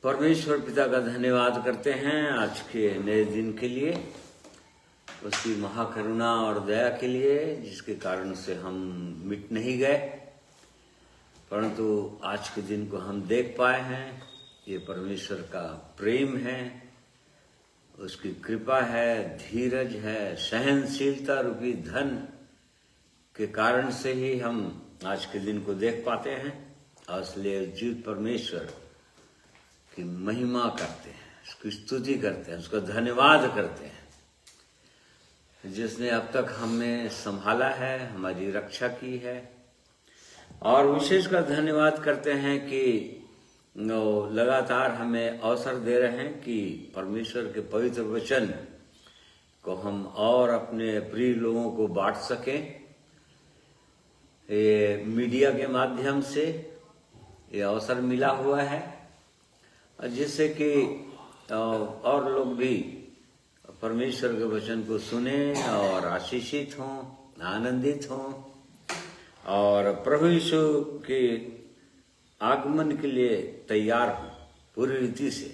परमेश्वर पिता का धन्यवाद करते हैं आज के नए दिन के लिए, उसकी महाकरुणा और दया के लिए, जिसके कारण से हम मिट नहीं गए परंतु आज के दिन को हम देख पाए हैं। ये परमेश्वर का प्रेम है, उसकी कृपा है, धीरज है, सहनशीलता रूपी धन के कारण से ही हम आज के दिन को देख पाते हैं। और इसलिए जीवित परमेश्वर की महिमा करते हैं, उसकी स्तुति करते हैं, उसका धन्यवाद करते हैं जिसने अब तक हमें संभाला है, हमारी रक्षा की है। और विशेषकर धन्यवाद करते हैं कि लगातार हमें अवसर दे रहे हैं कि परमेश्वर के पवित्र वचन को हम और अपने प्रिय लोगों को बांट सकें। ये मीडिया के माध्यम से ये अवसर मिला हुआ है जिससे कि और लोग भी परमेश्वर के वचन को सुने और आशीषित हों, आनंदित हों और प्रभु यीशु के आगमन के लिए तैयार हों पूरी रीति से।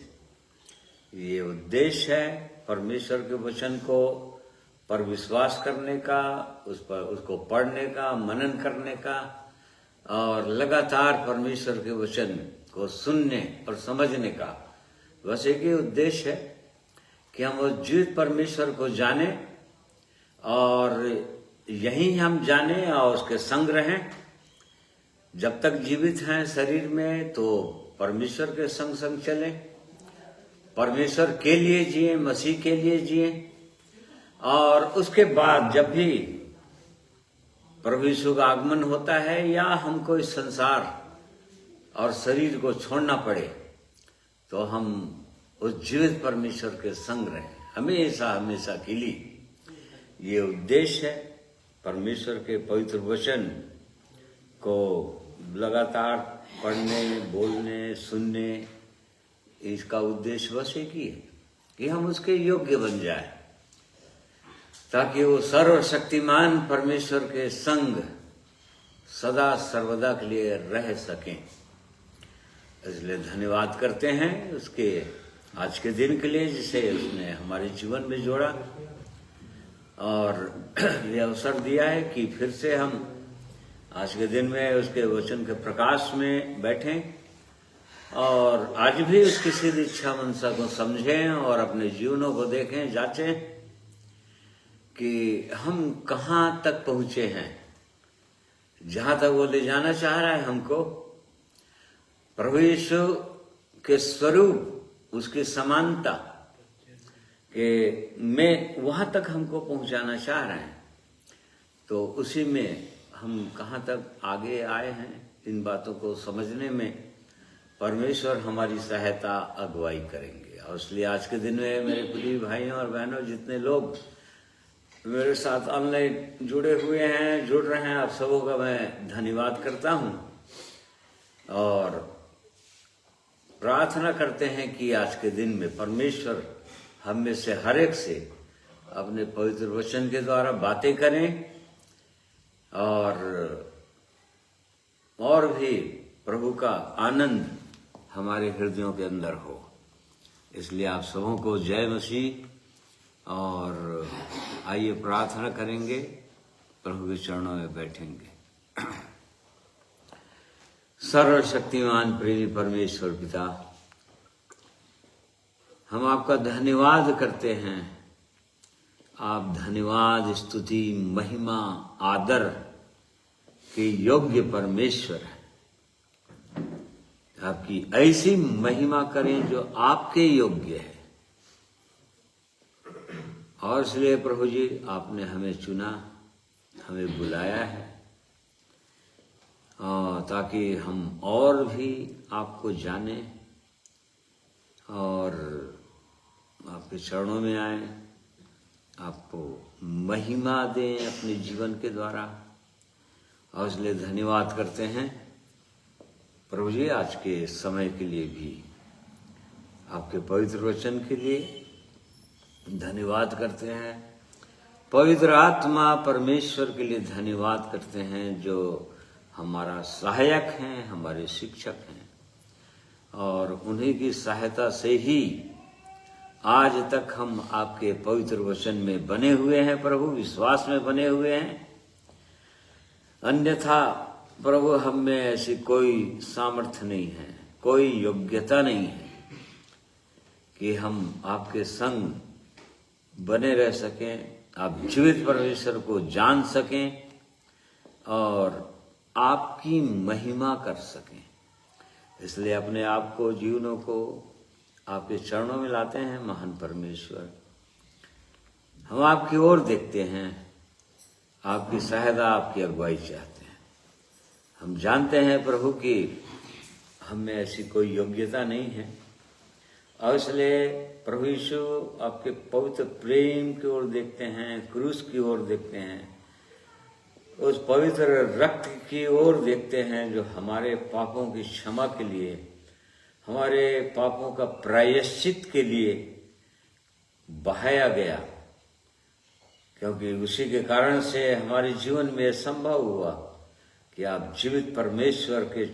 ये उद्देश्य है परमेश्वर के वचन को पर विश्वास करने का, उसको पढ़ने का, मनन करने का और लगातार परमेश्वर के वचन को सुनने और समझने का। बस एक ही उद्देश्य है कि हम उस जीवित परमेश्वर को जाने और यही हम जाने और उसके संग रहें। जब तक जीवित हैं शरीर में तो परमेश्वर के संग संग चलें, परमेश्वर के लिए जिए, मसीह के लिए जिए। और उसके बाद जब भी प्रभु यीशु का आगमन होता है या हमको इस संसार और शरीर को छोड़ना पड़े तो हम उस जीवित परमेश्वर के संग रहें हमेशा हमेशा के लिए। ये उद्देश्य है परमेश्वर के पवित्र वचन को लगातार पढ़ने, बोलने, सुनने। इसका उद्देश्य बस एक ही है कि हम उसके योग्य बन जाए ताकि वो सर्वशक्तिमान परमेश्वर के संग सदा सर्वदा के लिए रह सकें। इसलिए धन्यवाद करते हैं उसके आज के दिन के लिए जिसे उसने हमारे जीवन में जोड़ा और ये अवसर दिया है कि फिर से हम आज के दिन में उसके वचन के प्रकाश में बैठें और आज भी उसकी सिद्ध इच्छा मनसा को समझें और अपने जीवनों को देखें, जांचें कि हम कहाँ तक पहुंचे हैं, जहां तक वो ले जाना चाह रहा है हमको। प्रभु यीशु के स्वरूप, उसकी समानता के में वहां तक हमको पहुंचाना चाह रहे हैं। तो उसी में हम कहाँ तक आगे आए हैं, इन बातों को समझने में परमेश्वर हमारी सहायता अगुवाई करेंगे। और इसलिए आज के दिन में मेरे प्रिय भाइयों और बहनों, जितने लोग मेरे साथ ऑनलाइन जुड़े हुए हैं, जुड़ रहे हैं, आप सबों का मैं धन्यवाद करता हूं और प्रार्थना करते हैं कि आज के दिन में परमेश्वर हम में से हर एक से अपने पवित्र वचन के द्वारा बातें करें और भी प्रभु का आनंद हमारे हृदयों के अंदर हो। इसलिए आप सबों को जय मसीह। और आइए प्रार्थना करेंगे, प्रभु के चरणों में बैठेंगे। सर्वशक्तिमान प्रेमी परमेश्वर पिता, हम आपका धन्यवाद करते हैं। आप धन्यवाद, स्तुति, महिमा, आदर के योग्य परमेश्वर हैं। आपकी ऐसी महिमा करें जो आपके योग्य है। और इसलिए प्रभु जी आपने हमें चुना, हमें बुलाया है ताकि हम और भी आपको जाने और आपके चरणों में आए, आपको महिमा दें अपने जीवन के द्वारा। और इसलिए धन्यवाद करते हैं प्रभु जी आज के समय के लिए भी, आपके पवित्र वचन के लिए धन्यवाद करते हैं। पवित्र आत्मा परमेश्वर के लिए धन्यवाद करते हैं जो हमारा सहायक हैं, हमारे शिक्षक हैं। और उन्हीं की सहायता से ही आज तक हम आपके पवित्र वचन में बने हुए हैं प्रभु, विश्वास में बने हुए हैं। अन्यथा प्रभु हम में ऐसी कोई सामर्थ्य नहीं है, कोई योग्यता नहीं है कि हम आपके संग बने रह सकें, आप जीवित परमेश्वर को जान सकें और आपकी महिमा कर सकें। इसलिए अपने आप को, जीवनों को आपके चरणों में लाते हैं। महान परमेश्वर, हम आपकी ओर देखते हैं, आपकी सहायता, आपकी अगुवाई चाहते हैं। हम जानते हैं प्रभु कि हम में ऐसी कोई योग्यता नहीं है, और इसलिए प्रभु यीशु आपके पवित्र प्रेम की ओर देखते हैं, क्रूस की ओर देखते हैं, उस पवित्र रक्त की ओर देखते हैं जो हमारे पापों की क्षमा के लिए, हमारे पापों का प्रायश्चित के लिए बहाया गया, क्योंकि उसी के कारण से हमारे जीवन में संभव हुआ कि आप जीवित परमेश्वर के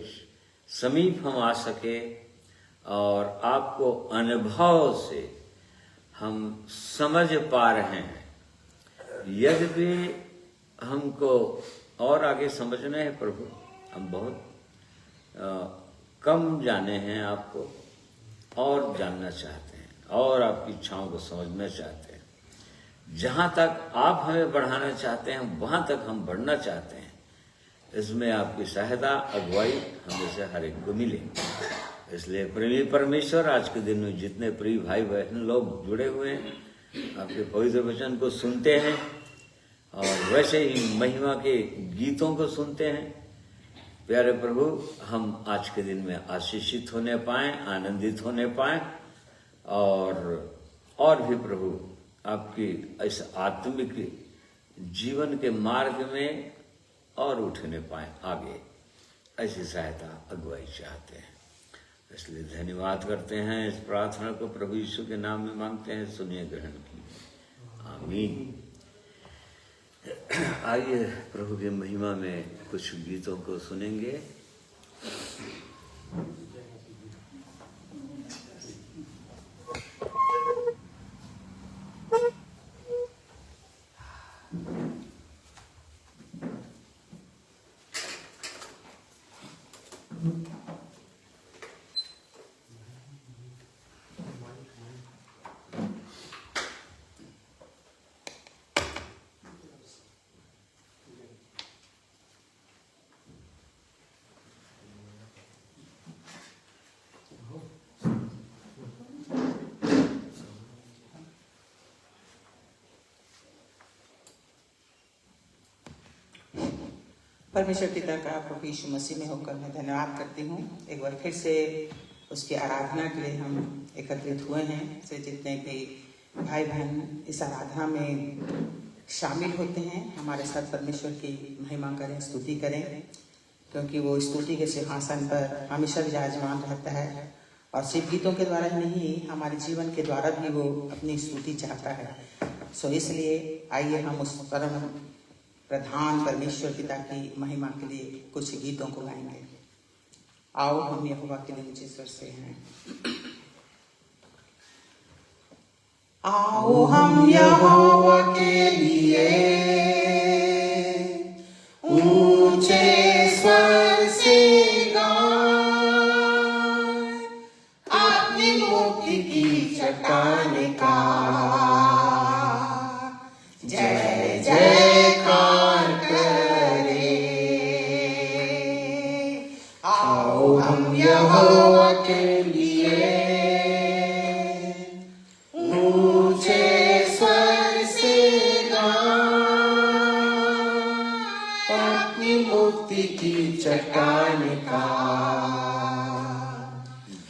समीप हम आ सके और आपको अनुभव से हम समझ पा रहे हैं। यद्यपि हमको और आगे समझना है प्रभु, हम बहुत कम जाने हैं आपको, और जानना चाहते हैं और आपकी इच्छाओं को समझना चाहते हैं। जहाँ तक आप हमें बढ़ाना चाहते हैं वहाँ तक हम बढ़ना चाहते हैं। इसमें आपकी सहायता, अगुवाई हमें से हर एक को मिले। इसलिए प्रेमी परमेश्वर, आज के दिन में जितने प्रिय भाई बहन लोग जुड़े हुए हैं, आपके पवित्र वचन को सुनते हैं और वैसे ही महिमा के गीतों को सुनते हैं, प्यारे प्रभु, हम आज के दिन में आशीषित होने पाएं, आनंदित होने पाएं और भी प्रभु आपकी इस आत्मिक जीवन के मार्ग में और उठने पाएं आगे। ऐसी सहायता, अगुवाई चाहते हैं। इसलिए धन्यवाद करते हैं। इस प्रार्थना को प्रभु यीशु के नाम में मांगते हैं, सुनिए, ग्रहण कीजिए, आमीन। आइए प्रभु की महिमा में कुछ गीतों को सुनेंगे। परमेश्वर पिता का प्रभु यीशु मसीह में होकर मैं धन्यवाद करती हूँ। एक बार फिर से उसकी आराधना के लिए हम एकत्रित हुए हैं। से जितने भी भाई बहन इस आराधना में शामिल होते हैं, हमारे साथ परमेश्वर की महिमा करें, स्तुति करें, क्योंकि वो स्तुति के सिंहासन पर हमेशा विराजमान रहता है और सिर्फ गीतों के द्वारा ही नहीं, हमारे जीवन के द्वारा भी वो अपनी स्तुति चाहता है। सो इसलिए आइए हम उस परम प्रधान परमेश्वर पिता की महिमा के लिए कुछ गीतों को गाएंगे। आओ हम यहोवा के लिए ऊंचे स्वर से हैं। आओ हम यहोवा के लिए ऊंचे स्वर से गाएं, अपनी मुक्ति की चट्टान का जय जयकार करे। आओ हम यहोवा के लिए ऊंचे स्वर से गाएं, अपनी मुक्ति की चट्टान का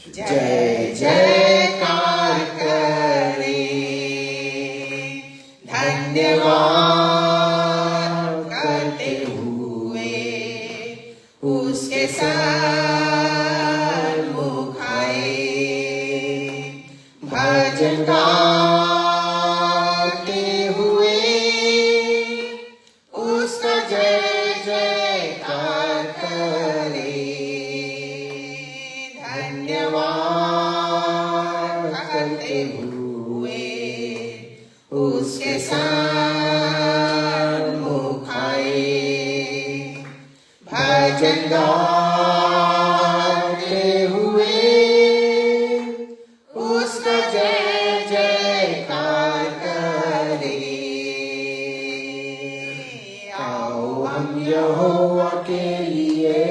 जय जयकार करे। धन्यवाद करते हुए उसके सन्मुख आए, भजन गाते हुए उसका जय जयकार करे। धन्यवाद करते हुए उसके सन्मुख आए, भजन गाते हुए उसका जय जयकार करे। आओ हम यहोवा के लिए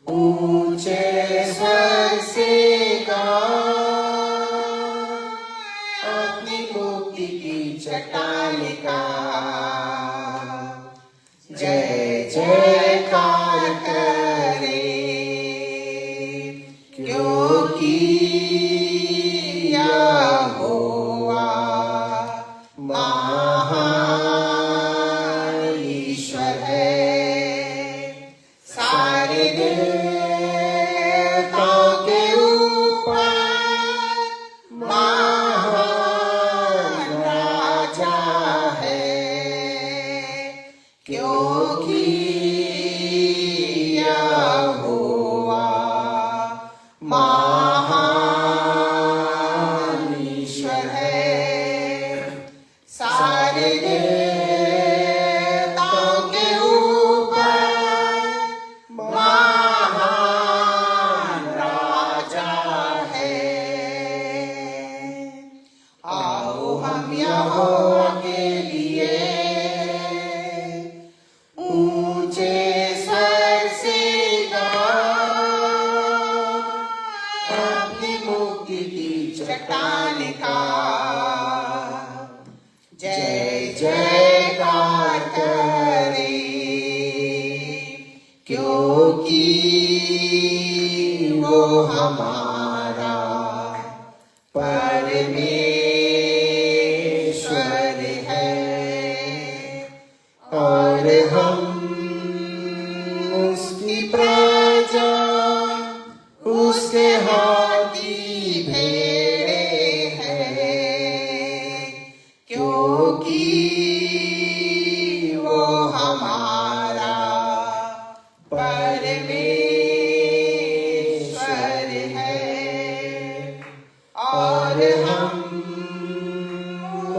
ऊंचे स्वर से गाएं, अपनी मुक्ति की चट्टान का जय जयकार करे, क्योंकि यहोवा महान ईश्वर है, सारे देवताओं के ऊपर महान राजा है, क्योंकि यहोवा महान ईश्वर है, सारे देवताओं के ऊपर महान राजा है। आओ हम यहोवा के लिए ऊंचे स्वर से गाएं, अपनी मुक्ति की चट्टान का जय जयकार करे, क्योंकि वो हमारा परमेश्वर है और हम उसकी प्रजा, उसके हाथी भेड़े हैं, क्योंकि वो हमारा परमेश्वर है और हम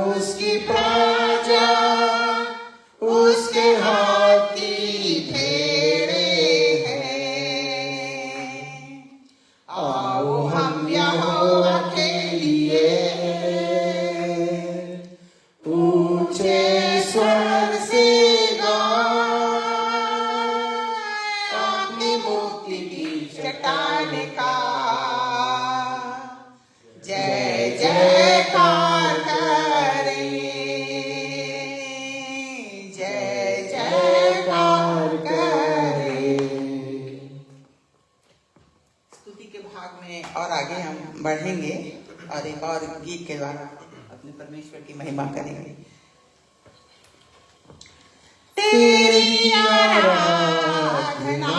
उसकी प्रजा, उसके हाथी भेड़े हैं। आओ हम यहोवा के लिए ऊंचे स्वर से गाएं, अपनी मुक्ति की चट्टान का जय जयकार करें, जय जयकार करें। स्तुति के भाग में और आगे हम बढ़ेंगे और एक और गीत के द्वारा अपने परमेश्वर की महिमा करेंगे। तेरी आराधना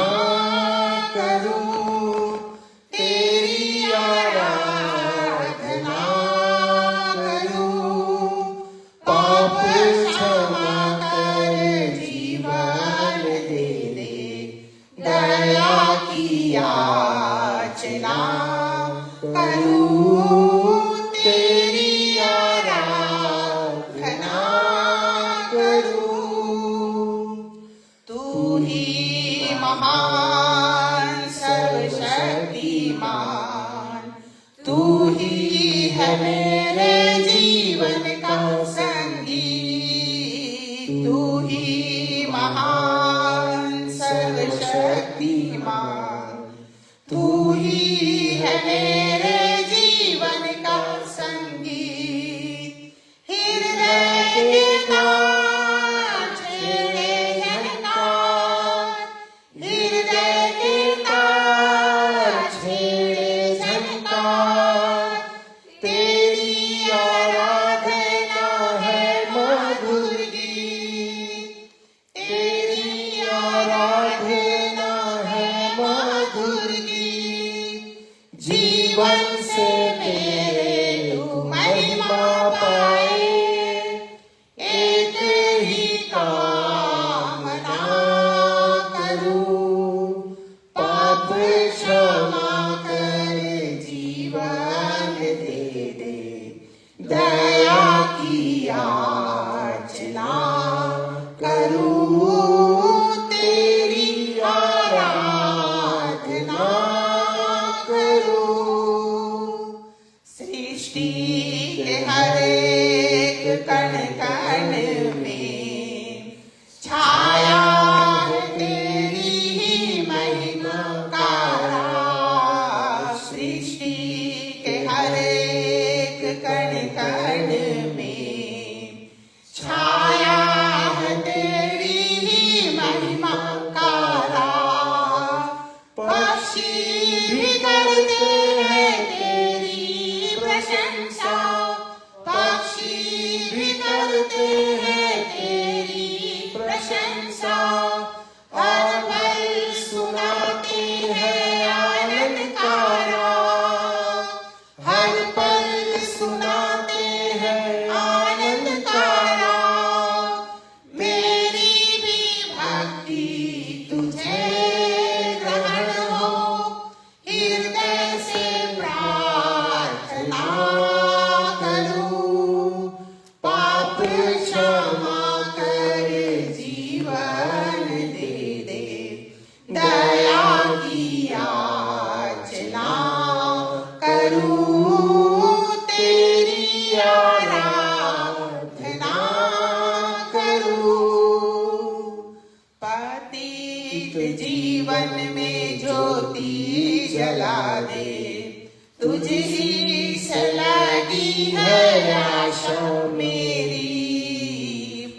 करूं, तेरी आराधना करूं, पाप क्षमा कर जीवन दे दे, दया की याचना करूं, तेरी आराधना करूं। तू ही महान सर्वशक्तिमान, तू ही है मेरे जीवन का संगी, तू ही महान सर्वशक्तिमान, तू ही है मेरे जीवन का संगीत। हृदय के तार छेड़े झनकार, हृदय के तार छेड़े झनकार, तेरी आराधना है मधुर गीत, तेरी आराधना है मधुर गीत। जीवन से मेरे तू महिमा पाए, एक ही कामना करूं, पाप क्षमा कर जीवन दे दे, दया की याचना करूं, तेरी आराधना करूं। सृष्टि के हर एक कण कण में छाया है तेरी ही महिमा का राज। सृष्टि के हर एक कण कण में छाया है तेरी ही महिमा का राज। पक्षी भी करते हैं तेरी प्रशंसा, पक्षी भी करते हैं तेरी प्रशंसा। हर पल सुनाते हैं आनंद का राग, हर पल सुनाते हैं आनंद का राग। मेरी भी भक्ति तुझे ग्रहण हो, हृदय से प्रार्थना करूं। पाप क्षमा कर जीवन दे दे, दया की याचना करूं, तेरी आराधना करूं। पतित जीवन में ज्योति जला दे, तुझ ही से लगी है आशा मेरी।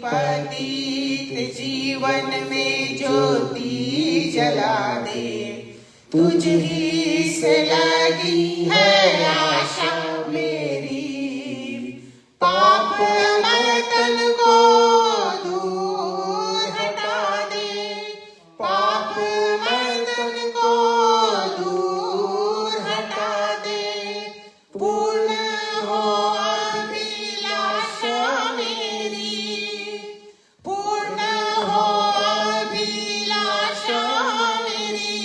पतित जीवन में ज्योति जला दे, तुझ ही से लगी है आशा मेरी। पाप मर्तन को दूर हटा दे, पाप मर्तन को दूर हटा दे। पूर्ण हो अभिलाषा मेरी, पूर्ण हो अभिलाषा मेरी।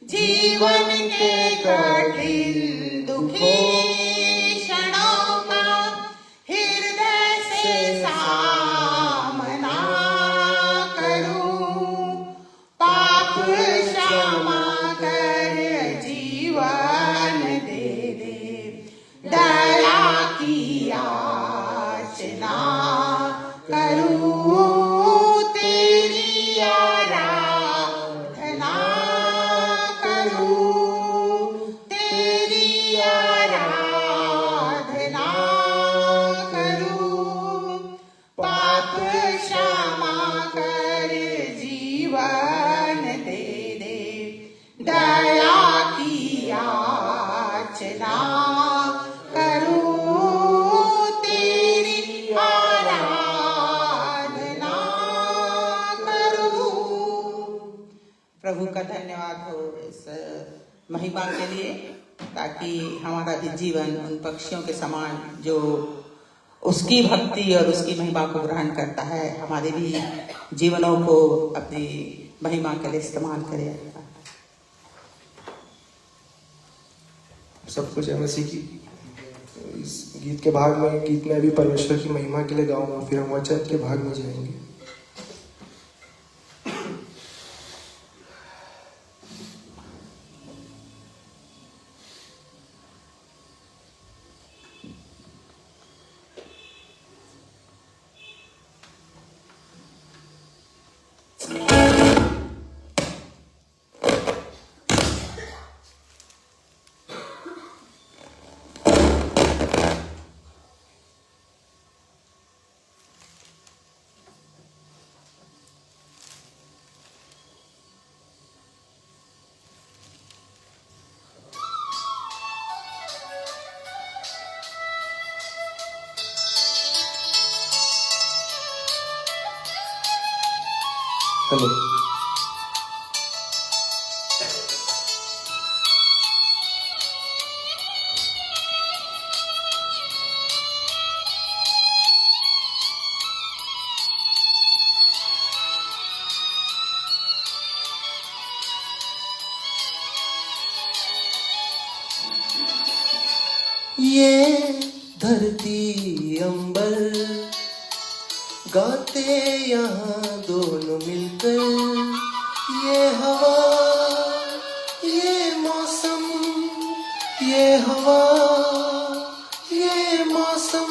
जीवन के कठिन दुखी क्षणों का हृदय से सामना करूं। पाप क्षमा कर जीवन दे दे, दया की याचना करूं, तेरी आराधना करूं, तेरी आराधना करूं। पाप क्षमा कर जीवन दे दे, दया की याचना करूं, तेरी आराधना करूं। प्रभु का धन्यवाद हो इस महिमा के लिए, ताकि हमारा भी जीवन उन पक्षियों के समान जो उसकी भक्ति और उसकी महिमा को ग्रहण करता है, हमारे भी जीवनों को अपनी महिमा के लिए इस्तेमाल करे। सब कुछ है मसीह की। इस गीत के भाग में, गीत में अभी परमेश्वर की महिमा के लिए गाऊंगा, फिर हम वचन के भाग में जाएंगे। हेलो, ये धरती अंबर गाते यहाँ दोनों मिलकर, ये हवा ये मौसम, ये हवा ये मौसम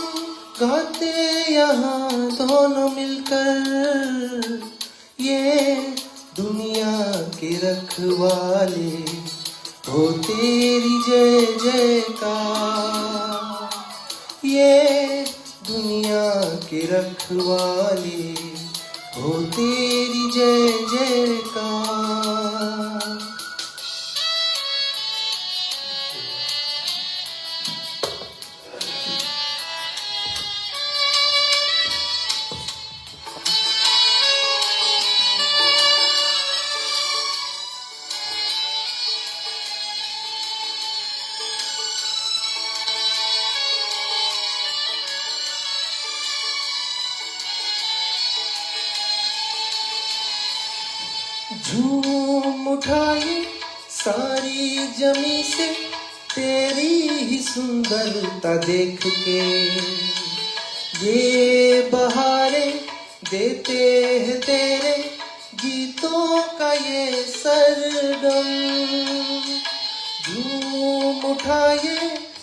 गाते यहाँ दोनों मिलकर, ये दुनिया के रखवाले हो तेरी जय जयकार, ये दुनिया के रखवाले हो तेरी जय जयकार। झूम उठाए सारी जमी से तेरी ही सुंदरता देख के, ये बहारे देते हैं तेरे गीतों का ये सरगम। झूम उठाए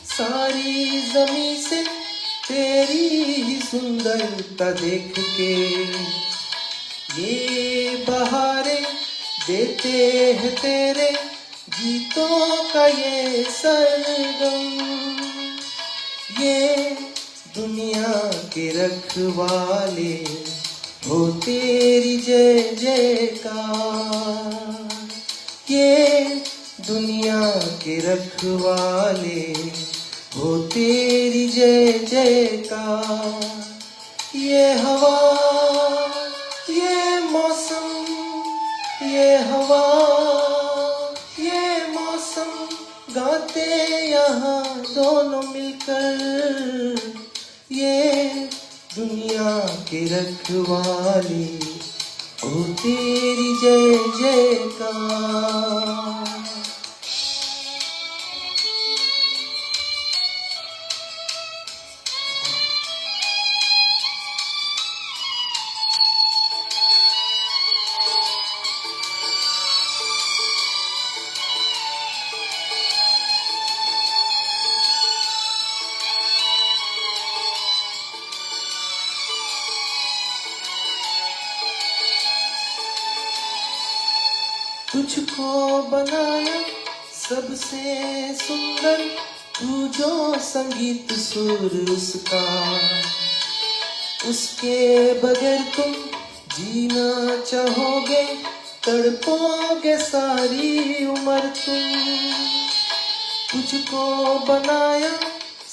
सारी जमी से तेरी ही सुंदरता देख के, ये बहारे देते हैं तेरे गीतों का ये सरगम। ये दुनिया के रखवाले हो तेरी जय जयकार, ये दुनिया के रखवाले हो तेरी जय जयकार। ये हवा ये मौसम, ये हवा ये मौसम गाते यहाँ दोनों मिलकर, ये दुनिया के रखवाले हो तेरी जय जयकार। तुझको बनाया सबसे सुंदर, तू जो संगीत सुर उसका, उसके बगैर तुम जीना चाहोगे, तड़पोगे सारी उम्र तुम। तुझको बनाया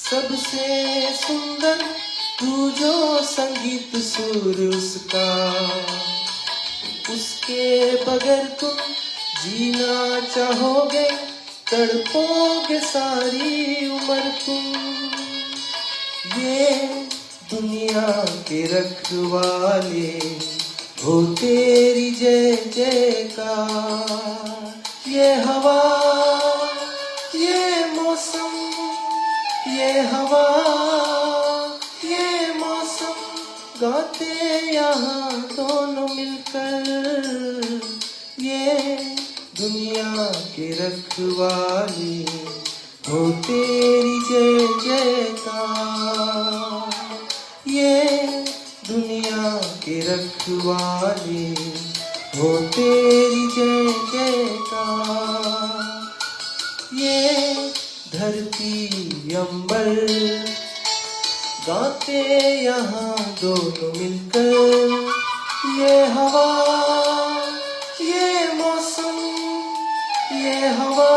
सबसे सुंदर, तू जो संगीत सुर उसका, उसके बगैर तुम जीना चाहोगे, तड़पोगे सारी उम्र तुम। ये दुनिया के रखवाले हो तेरी जय जयकार। ये हवा ये मौसम, ये हवा ये मौसम गाते यहाँ दोनों मिलकर, ये दुनिया के रखवाले हो तेरी जय जयकार। ये दुनिया के रखवाले हो तेरी जय जयकार। ये धरती अंबर गाते यहाँ दोनों मिलकर, ये हवा ये मौसम, ये हवा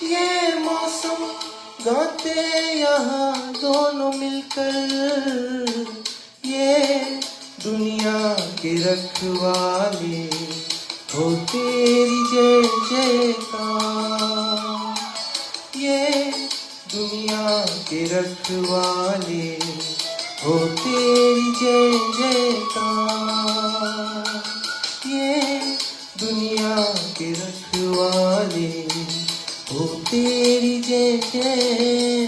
ये मौसम गाते यहाँ दोनों मिलकर, ये दुनिया के रखवाले हो तेरी जय जयकार। ये दुनिया के रखवाले हो तेरी जय जयकार। ये दुनिया के रखवाले हो तेरी जय जय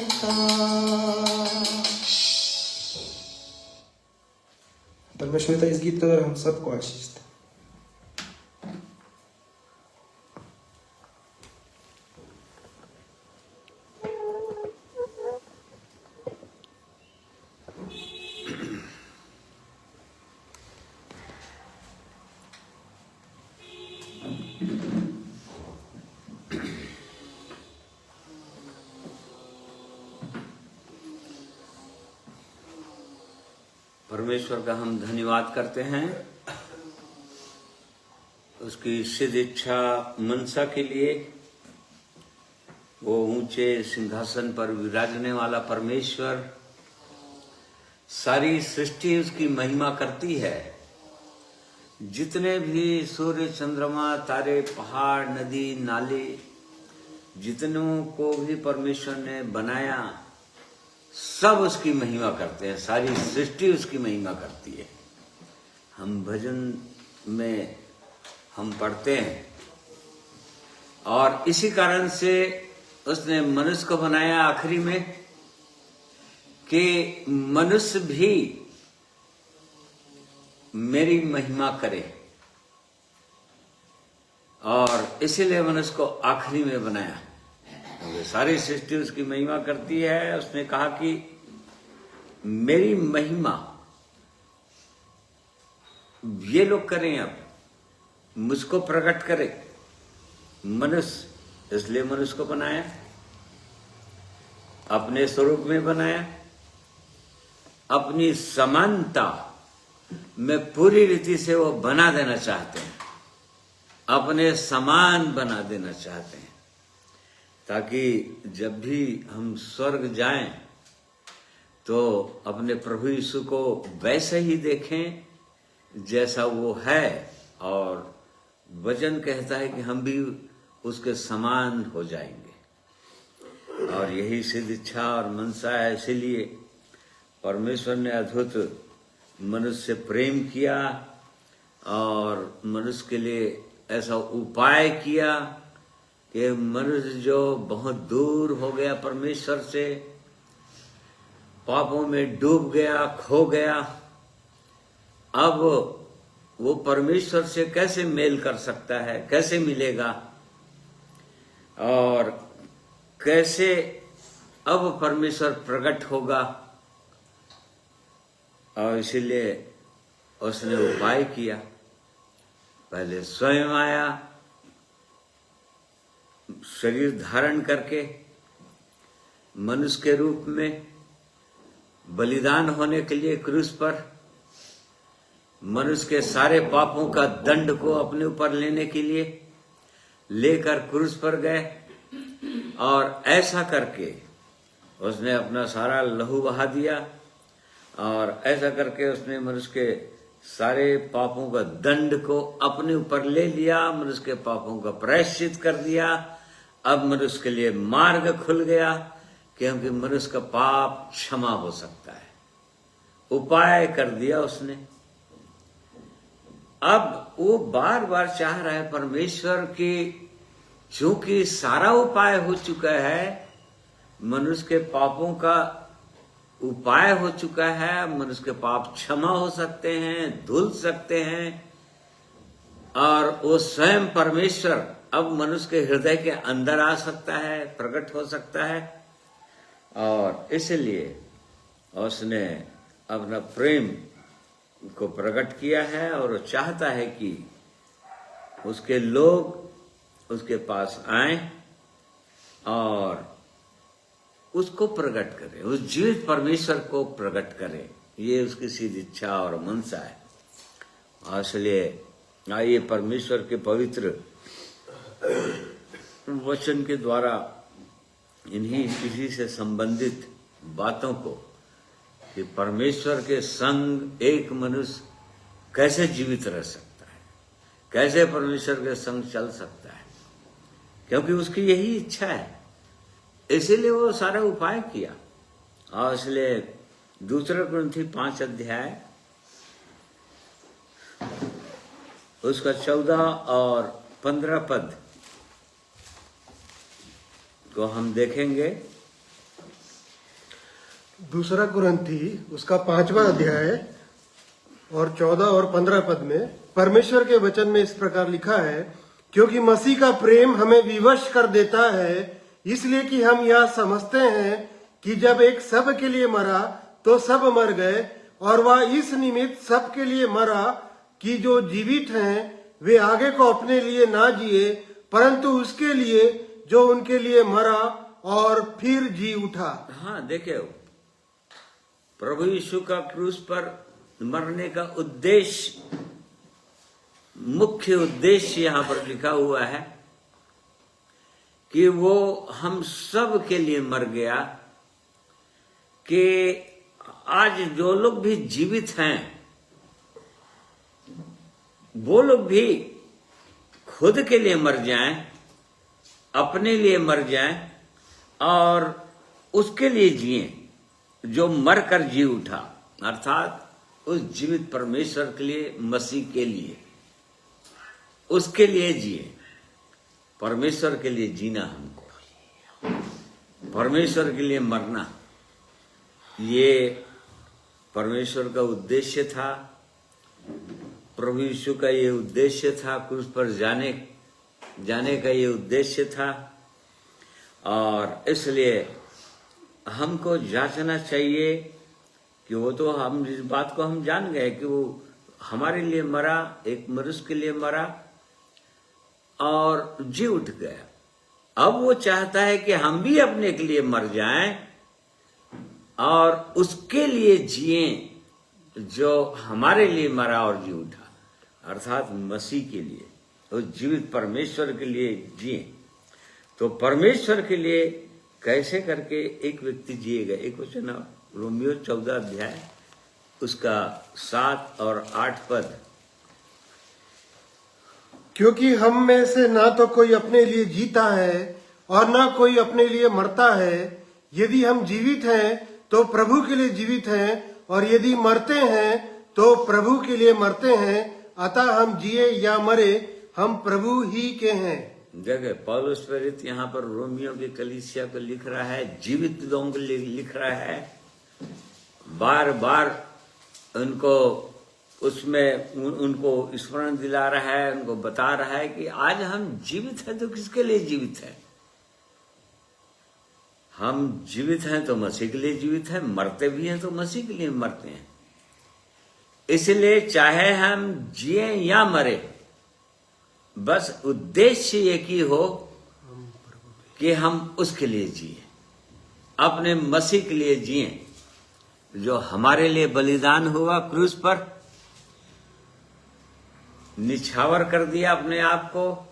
परमेश्वर पिता इस गीत का हम सबको आशीष दे। परमेश्वर का हम धन्यवाद करते हैं उसकी सिद्ध इच्छा मनसा के लिए। वो ऊंचे सिंहासन पर विराजने वाला परमेश्वर, सारी सृष्टि उसकी महिमा करती है। जितने भी सूर्य, चंद्रमा, तारे, पहाड़, नदी, नाले, जितनों को भी परमेश्वर ने बनाया, सब उसकी महिमा करते हैं। सारी सृष्टि उसकी महिमा करती है। हम भजन में हम पढ़ते हैं और इसी कारण से उसने मनुष्य को बनाया आखिरी में कि मनुष्य भी मेरी महिमा करे, और इसीलिए मनुष्य को आखिरी में बनाया। सारी सृष्टि उसकी महिमा करती है। उसने कहा कि मेरी महिमा ये लोग करें, अब मुझको प्रकट करे मनुष्य। इसलिए मनुष्य को बनाया, अपने स्वरूप में बनाया, अपनी समानता में पूरी रीति से वो बना देना चाहते हैं, अपने समान बना देना चाहते हैं, ताकि जब भी हम स्वर्ग जाएं तो अपने प्रभु यीशु को वैसे ही देखें जैसा वो है। और वचन कहता है कि हम भी उसके समान हो जाएंगे, और यही सिद्ध इच्छा और मनसा है। इसीलिए परमेश्वर ने अद्भुत मनुष्य से प्रेम किया और मनुष्य के लिए ऐसा उपाय किया कि मनुष्य जो बहुत दूर हो गया परमेश्वर से, पापों में डूब गया, खो गया, अब वो परमेश्वर से कैसे मेल कर सकता है, कैसे मिलेगा, और कैसे अब परमेश्वर प्रकट होगा। और इसीलिए उसने उपाय किया। पहले स्वयं आया, शरीर धारण करके मनुष्य के रूप में बलिदान होने के लिए क्रूस पर, मनुष्य के सारे पापों का दंड को अपने ऊपर लेने के लिए लेकर क्रूस पर गए, और ऐसा करके उसने अपना सारा लहू बहा दिया, और ऐसा करके उसने मनुष्य के सारे पापों का दंड को अपने ऊपर ले लिया, मनुष्य के पापों का प्रायश्चित कर दिया। अब मनुष्य के लिए मार्ग खुल गया, क्योंकि मनुष्य का पाप क्षमा हो सकता है। उपाय कर दिया उसने। अब वो बार बार चाह रहा है परमेश्वर की, चूंकि सारा उपाय हो चुका है, मनुष्य के पापों का उपाय हो चुका है, मनुष्य के पाप क्षमा हो सकते हैं, धुल सकते हैं, और वो स्वयं परमेश्वर अब मनुष्य के हृदय के अंदर आ सकता है, प्रकट हो सकता है। और इसलिए उसने अपना प्रेम को प्रकट किया है, और वो चाहता है कि उसके लोग उसके पास आएं और उसको प्रकट करें, उस जीवित परमेश्वर को प्रकट करें। ये उसकी सीधी इच्छा और मनसा है। और इसलिए आइए परमेश्वर के पवित्र वचन के द्वारा इसी से संबंधित बातों को, कि परमेश्वर के संग एक मनुष्य कैसे जीवित रह सकता है, कैसे परमेश्वर के संग चल सकता है, क्योंकि उसकी यही इच्छा है। इसीलिए वो सारा उपाय किया। और इसलिए 2 कुरिन्थी 5 अध्याय उसका 14 और 15 पद को हम देखेंगे दूसरा कुरिन्थी उसका 5वां अध्याय और 14 और 15 पद में परमेश्वर के वचन में इस प्रकार लिखा है, क्योंकि मसीह का प्रेम हमें विवश कर देता है, इसलिए कि हम यह समझते हैं कि जब एक सब के लिए मरा तो सब मर गए, और वह इस निमित्त सब के लिए मरा कि जो जीवित हैं वे आगे को अपने लिए ना जिए, परंतु उसके लिए जो उनके लिए मरा और फिर जी उठा। हाँ, देखिए, प्रभु यीशु का क्रूस पर मरने का उद्देश्य, मुख्य उद्देश्य यहाँ पर लिखा हुआ है कि वो हम सब के लिए मर गया, कि आज जो लोग भी जीवित हैं वो लोग भी खुद के लिए मर जाएं, अपने लिए मर जाएं और उसके लिए जिएं जो मरकर जी उठा, अर्थात उस जीवित परमेश्वर के लिए, मसीह के लिए, उसके लिए जिए। परमेश्वर के लिए जीना, हमको परमेश्वर के लिए मरना, ये परमेश्वर का उद्देश्य था। प्रभु यीशु का ये उद्देश्य था, क्रूस पर जाने का ये उद्देश्य था। और इसलिए हमको जांचना चाहिए कि वो तो हम इस बात को हम जान गए कि वो हमारे लिए मरा, एक मनुष्य के लिए मरा और जी उठ गया। अब वो चाहता है कि हम भी अपने के लिए मर जाएं और उसके लिए जिएं जो हमारे लिए मरा और जी उठा, अर्थात मसीह के लिए, उस जीवित परमेश्वर के लिए जिएं। तो परमेश्वर के लिए कैसे करके एक व्यक्ति जिएगा? एक वचन रोमियो 14 अध्याय उसका 7 और 8 पद। क्योंकि हम में से ना तो कोई अपने लिए जीता है और ना कोई अपने लिए मरता है। यदि हम जीवित हैं तो प्रभु के लिए जीवित हैं, और यदि मरते हैं तो प्रभु के लिए मरते हैं। अतः हम जिए या मरे, हम प्रभु ही के हैं। जगह पौलुस प्रेरित यहाँ पर रोमियो की कलीसिया को लिख रहा है, जीवित लोगों के लिए लिख रहा है, बार बार उनको उसमें उनको स्मरण दिला रहा है, उनको बता रहा है कि आज हम जीवित हैं तो किसके लिए जीवित हैं? हम जीवित हैं तो मसीह के लिए जीवित हैं, मरते भी हैं तो मसीह के लिए मरते हैं। इसलिए चाहे हम जिए या मरे, बस उद्देश्य एक ही हो कि हम उसके लिए जिए, अपने मसीह के लिए जिए जो हमारे लिए बलिदान हुआ, क्रूस पर निछावर कर दिया अपने आप को,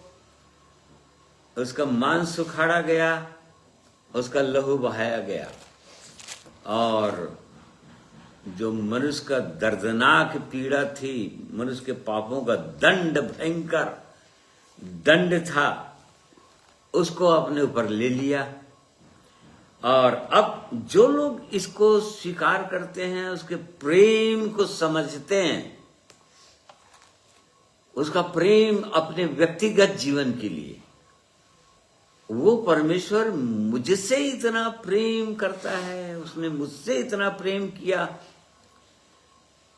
उसका मांस उखाड़ा गया, उसका लहू बहाया गया, और जो मनुष्य का दर्दनाक पीड़ा थी, मनुष्य के पापों का दंड, भयंकर दंड था, उसको अपने ऊपर ले लिया। और अब जो लोग इसको स्वीकार करते हैं, उसके प्रेम को समझते हैं, उसका प्रेम अपने व्यक्तिगत जीवन के लिए, वो परमेश्वर मुझसे इतना प्रेम करता है, उसने मुझसे इतना प्रेम किया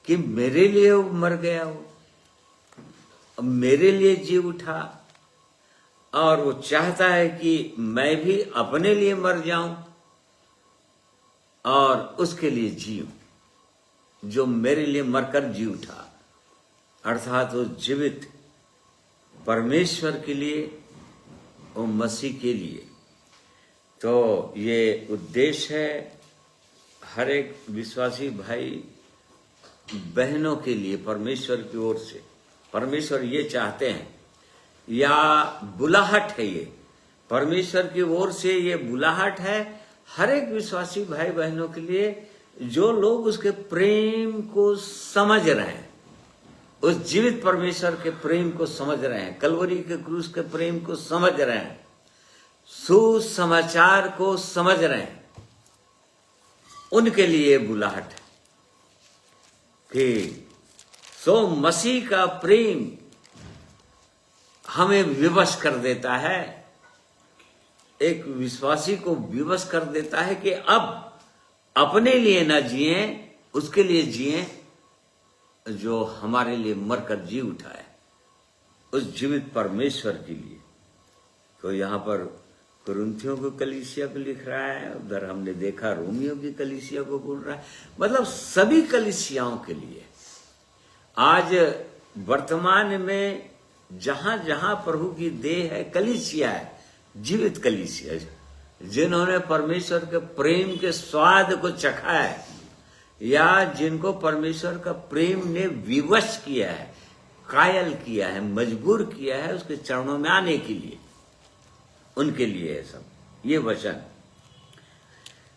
कि मेरे लिए वो मर गया, वो मेरे लिए जी उठा, और वो चाहता है कि मैं भी अपने लिए मर जाऊं और उसके लिए जीऊं जो मेरे लिए मरकर जी उठा, अर्थात वो जीवित परमेश्वर के लिए, वो मसीह के लिए। तो ये उद्देश्य है हर एक विश्वासी भाई बहनों के लिए परमेश्वर की ओर से। परमेश्वर ये चाहते हैं, या बुलाहट है, ये परमेश्वर की ओर से ये बुलाहट है हर एक विश्वासी भाई बहनों के लिए, जो लोग उसके प्रेम को समझ रहे हैं, उस जीवित परमेश्वर के प्रेम को समझ रहे हैं, कलवरी के क्रूस के प्रेम को समझ रहे हैं, सुसमाचार को समझ रहे हैं, उनके लिए बुलाहट है कि सो मसीह का प्रेम हमें विवश कर देता है, एक विश्वासी को विवश कर देता है कि अब अपने लिए ना जिए, उसके लिए जिए जो हमारे लिए मरकर जी उठा है, उस जीवित परमेश्वर के लिए। तो यहाँ पर कुरिन्थियों की कलीसिया को लिख रहा है, उधर हमने देखा रोमियो की कलीसिया को बोल रहा है, मतलब सभी कलीसियाओं के लिए। आज वर्तमान में जहां जहां प्रभु की देह है, कलीसिया है, जीवित कलीसिया, जिन्होंने परमेश्वर के प्रेम के स्वाद को चखा है, या जिनको परमेश्वर का प्रेम ने विवश किया है, कायल किया है, मजबूर किया है उसके चरणों में आने के लिए, उनके लिए है सब ये वचन।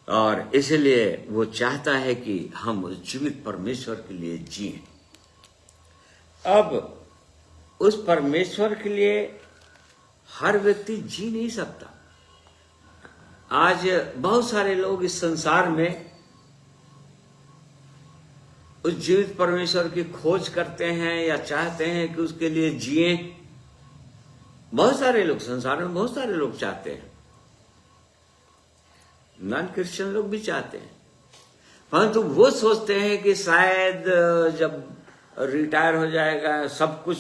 और इसलिए वो चाहता है कि हम उस जीवित परमेश्वर के लिए जिएं। अब उस परमेश्वर के लिए हर व्यक्ति जी नहीं सकता। आज बहुत सारे लोग इस संसार में उस जीवित परमेश्वर की खोज करते हैं या चाहते हैं कि उसके लिए जिए। बहुत सारे लोग संसार में, बहुत सारे लोग चाहते हैं, नॉन क्रिश्चियन लोग भी चाहते हैं, परंतु वो सोचते हैं कि शायद जब रिटायर हो जाएगा सब कुछ,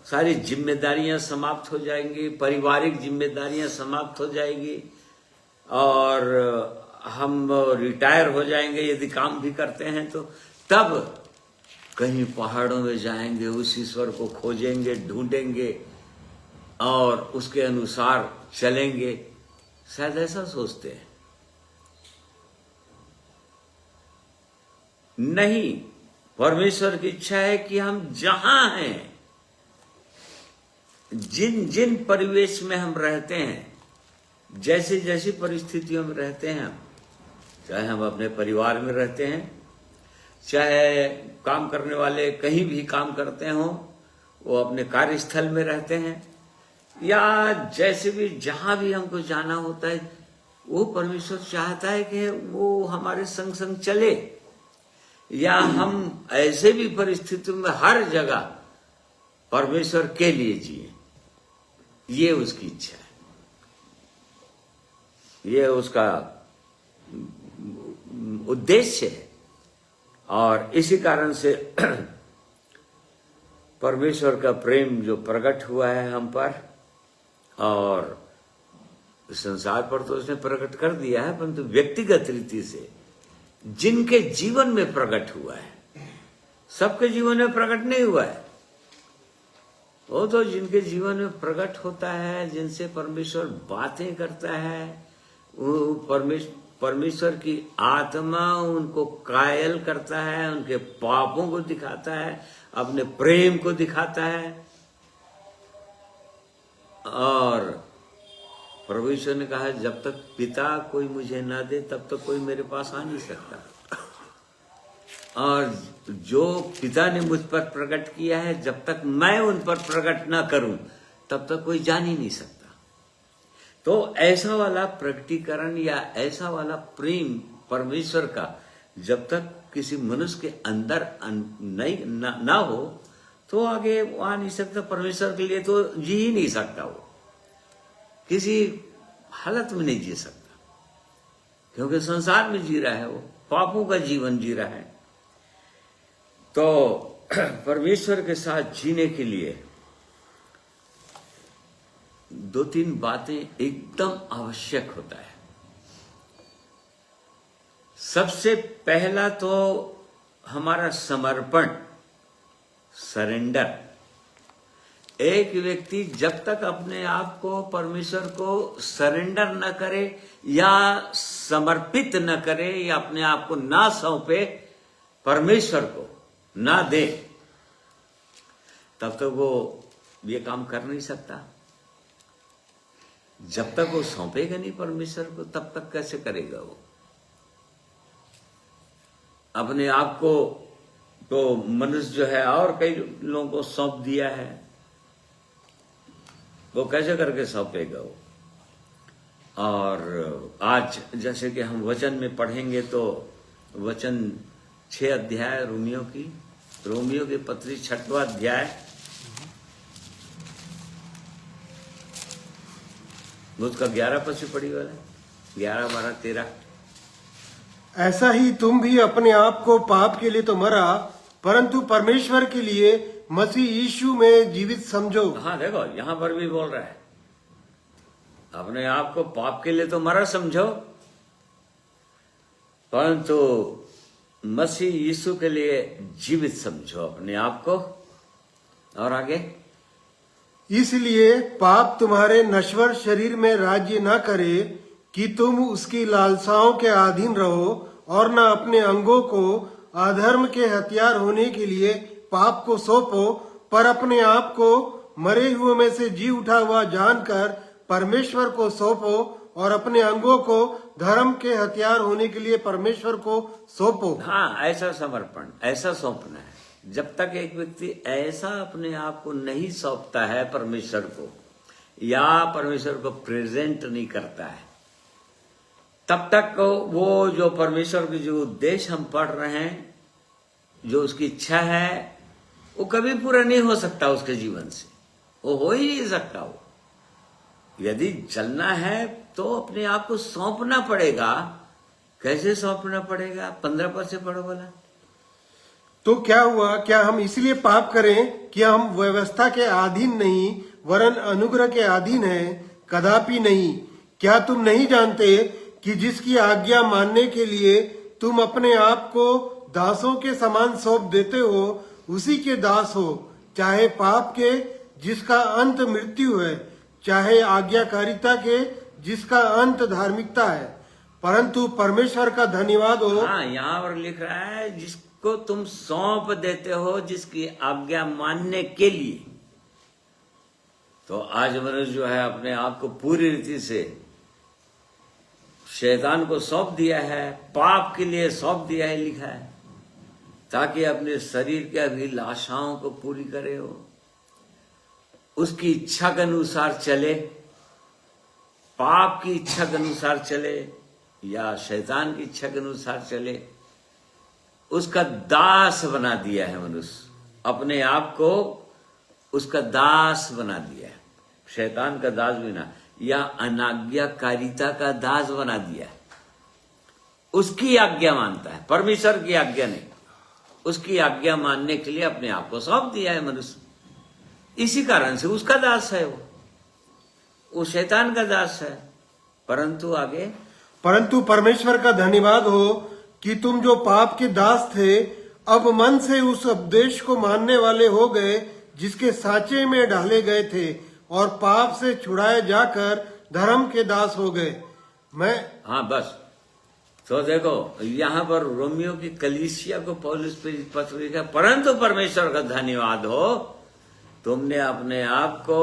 सारी जिम्मेदारियां समाप्त हो जाएंगी, पारिवारिक जिम्मेदारियां समाप्त हो जाएगी और हम रिटायर हो जाएंगे यदि काम भी करते हैं तो, तब कहीं पहाड़ों में जाएंगे, उस ईश्वर को खोजेंगे, ढूंढेंगे और उसके अनुसार चलेंगे। शायद ऐसा सोचते हैं। नहीं, परमेश्वर की इच्छा है कि हम जहां हैं, जिन जिन परिवेश में हम रहते हैं, जैसी जैसी परिस्थितियों में रहते हैं, हम चाहे हम अपने परिवार में रहते हैं, चाहे काम करने वाले कहीं भी काम करते हों, वो अपने कार्यस्थल में रहते हैं, या जैसे भी जहां भी हमको जाना होता है, वो परमेश्वर चाहता है कि वो हमारे संग संग चले, या हम ऐसे भी परिस्थितियों में हर जगह परमेश्वर के लिए जिए। ये उसकी इच्छा है, ये उसका उद्देश्य है। और इसी कारण से परमेश्वर का प्रेम जो प्रकट हुआ है हम पर, और संसार पर तो उसने प्रकट कर दिया है, परंतु व्यक्तिगत रीति से जिनके जीवन में प्रकट हुआ है, सबके जीवन में प्रकट नहीं हुआ है, वो तो जिनके जीवन में प्रकट होता है, जिनसे परमेश्वर बातें करता है, वो परमेश्वर की आत्मा उनको कायल करता है, उनके पापों को दिखाता है, अपने प्रेम को दिखाता है। और प्रभु ईश्वर ने कहा, जब तक पिता कोई मुझे ना दे तब तक कोई मेरे पास आ नहीं सकता, और जो पिता ने मुझ पर प्रकट किया है, जब तक मैं उन पर प्रकट ना करूं तब तक कोई जान ही नहीं सकता। तो ऐसा वाला प्रकटीकरण या ऐसा वाला प्रेम परमेश्वर का जब तक किसी मनुष्य के अंदर ना हो तो आगे वो आ नहीं सकता। परमेश्वर के लिए तो जी ही नहीं सकता, वो किसी हालत में नहीं जी सकता, क्योंकि संसार में जी रहा है, वो पापों का जीवन जी रहा है। तो परमेश्वर के साथ जीने के लिए दो तीन बातें एकदम आवश्यक होता है। सबसे पहला तो हमारा समर्पण, सरेंडर। एक व्यक्ति जब तक अपने आप को परमेश्वर को सरेंडर न करे या समर्पित न करे या अपने आप को ना सौंपे, परमेश्वर को ना दे, तब तक वो ये काम कर नहीं सकता। जब तक वो सौंपेगा नहीं परमेश्वर को, तब तक कैसे करेगा वो? अपने आप को तो मनुष्य जो है और कई लोगों को सौंप दिया है, वो कैसे करके सौंपेगा वो? और आज जैसे कि हम वचन में पढ़ेंगे तो वचन 6 अध्याय रोमियो की पत्री 6वां अध्याय, उसका 11 पद से पढ़ी वाला, 11, 12, 13। ऐसा ही तुम भी अपने आप को पाप के लिए तो मरा, परंतु परमेश्वर के लिए मसीह यीशु में जीवित समझो। हाँ देखो, यहां पर भी बोल रहा है अपने आप को पाप के लिए तो मरा समझो, परंतु मसीह यीशु के लिए जीवित समझो अपने आप को। और आगे, इसलिए पाप तुम्हारे नश्वर शरीर में राज्य न करे कि तुम उसकी लालसाओं के अधीन रहो, और न अपने अंगों को अधर्म के हथियार होने के लिए पाप को सौंपो, पर अपने आप को मरे हुए में से जी उठा हुआ जानकर परमेश्वर को सौंपो, और अपने अंगों को धर्म के हथियार होने के लिए परमेश्वर को सौंपो। हाँ, ऐसा समर्पण, ऐसा सौंपना है। जब तक एक व्यक्ति ऐसा अपने आप को नहीं सौंपता है परमेश्वर को, या परमेश्वर को प्रेजेंट नहीं करता है, तब तक वो जो परमेश्वर के जो उद्देश्य हम पढ़ रहे हैं, जो उसकी इच्छा है, वो कभी पूरा नहीं हो सकता उसके जीवन से। वो हो ही नहीं सकता। वो यदि चलना है तो अपने आप को सौंपना पड़ेगा। कैसे सौंपना पड़ेगा? 15 पद से पढ़ो बोला। तो क्या हुआ? क्या हम इसलिए पाप करें कि हम व्यवस्था के अधीन नहीं वरन अनुग्रह के अधीन हैं? कदापि नहीं। क्या तुम नहीं जानते कि जिसकी आज्ञा मानने के लिए तुम अपने आप को दासों के समान सौंप देते हो, उसी के दास हो, चाहे पाप के जिसका अंत मृत्यु है, चाहे आज्ञाकारिता के जिसका अंत धार्मिकता है। परंतु परमेश्वर का धन्यवाद हो। हाँ, यहाँ पर लिख रहा है जिसको तुम सौंप देते हो, जिसकी आज्ञा मानने के लिए। तो आज मनुष्य जो है अपने आप को पूरी रीति से शैतान को सौंप दिया है, पाप के लिए सौंप दिया है, लिखा है, ताकि अपने शरीर के अभिलाषाओं को पूरी करे हो, उसकी इच्छा के अनुसार चले, पाप की इच्छा के अनुसार चले या शैतान की इच्छा के अनुसार चले। उसका दास बना दिया है मनुष्य, अपने आप को उसका दास बना दिया है। शैतान का दास भी ना, या अनाज्ञाकारिता का दास बना दिया है। उसकी आज्ञा मानता है, परमेश्वर की आज्ञा नहीं। उसकी आज्ञा मानने के लिए अपने आप को सौंप दिया है मनुष्य। इसी कारण से उसका दास है वो शैतान का दास है। परंतु आगे, परंतु परमेश्वर का धन्यवाद हो कि तुम जो पाप के दास थे, अब मन से उस उपदेश को मानने वाले हो गए जिसके सांचे में डाले गए थे, और पाप से छुड़ाए जाकर धर्म के दास हो गए। हाँ बस। तो देखो यहाँ पर रोमियो की कलीसिया को पौलुस पत्र लिखा, परंतु परमेश्वर का धन्यवाद हो, तुमने अपने आप को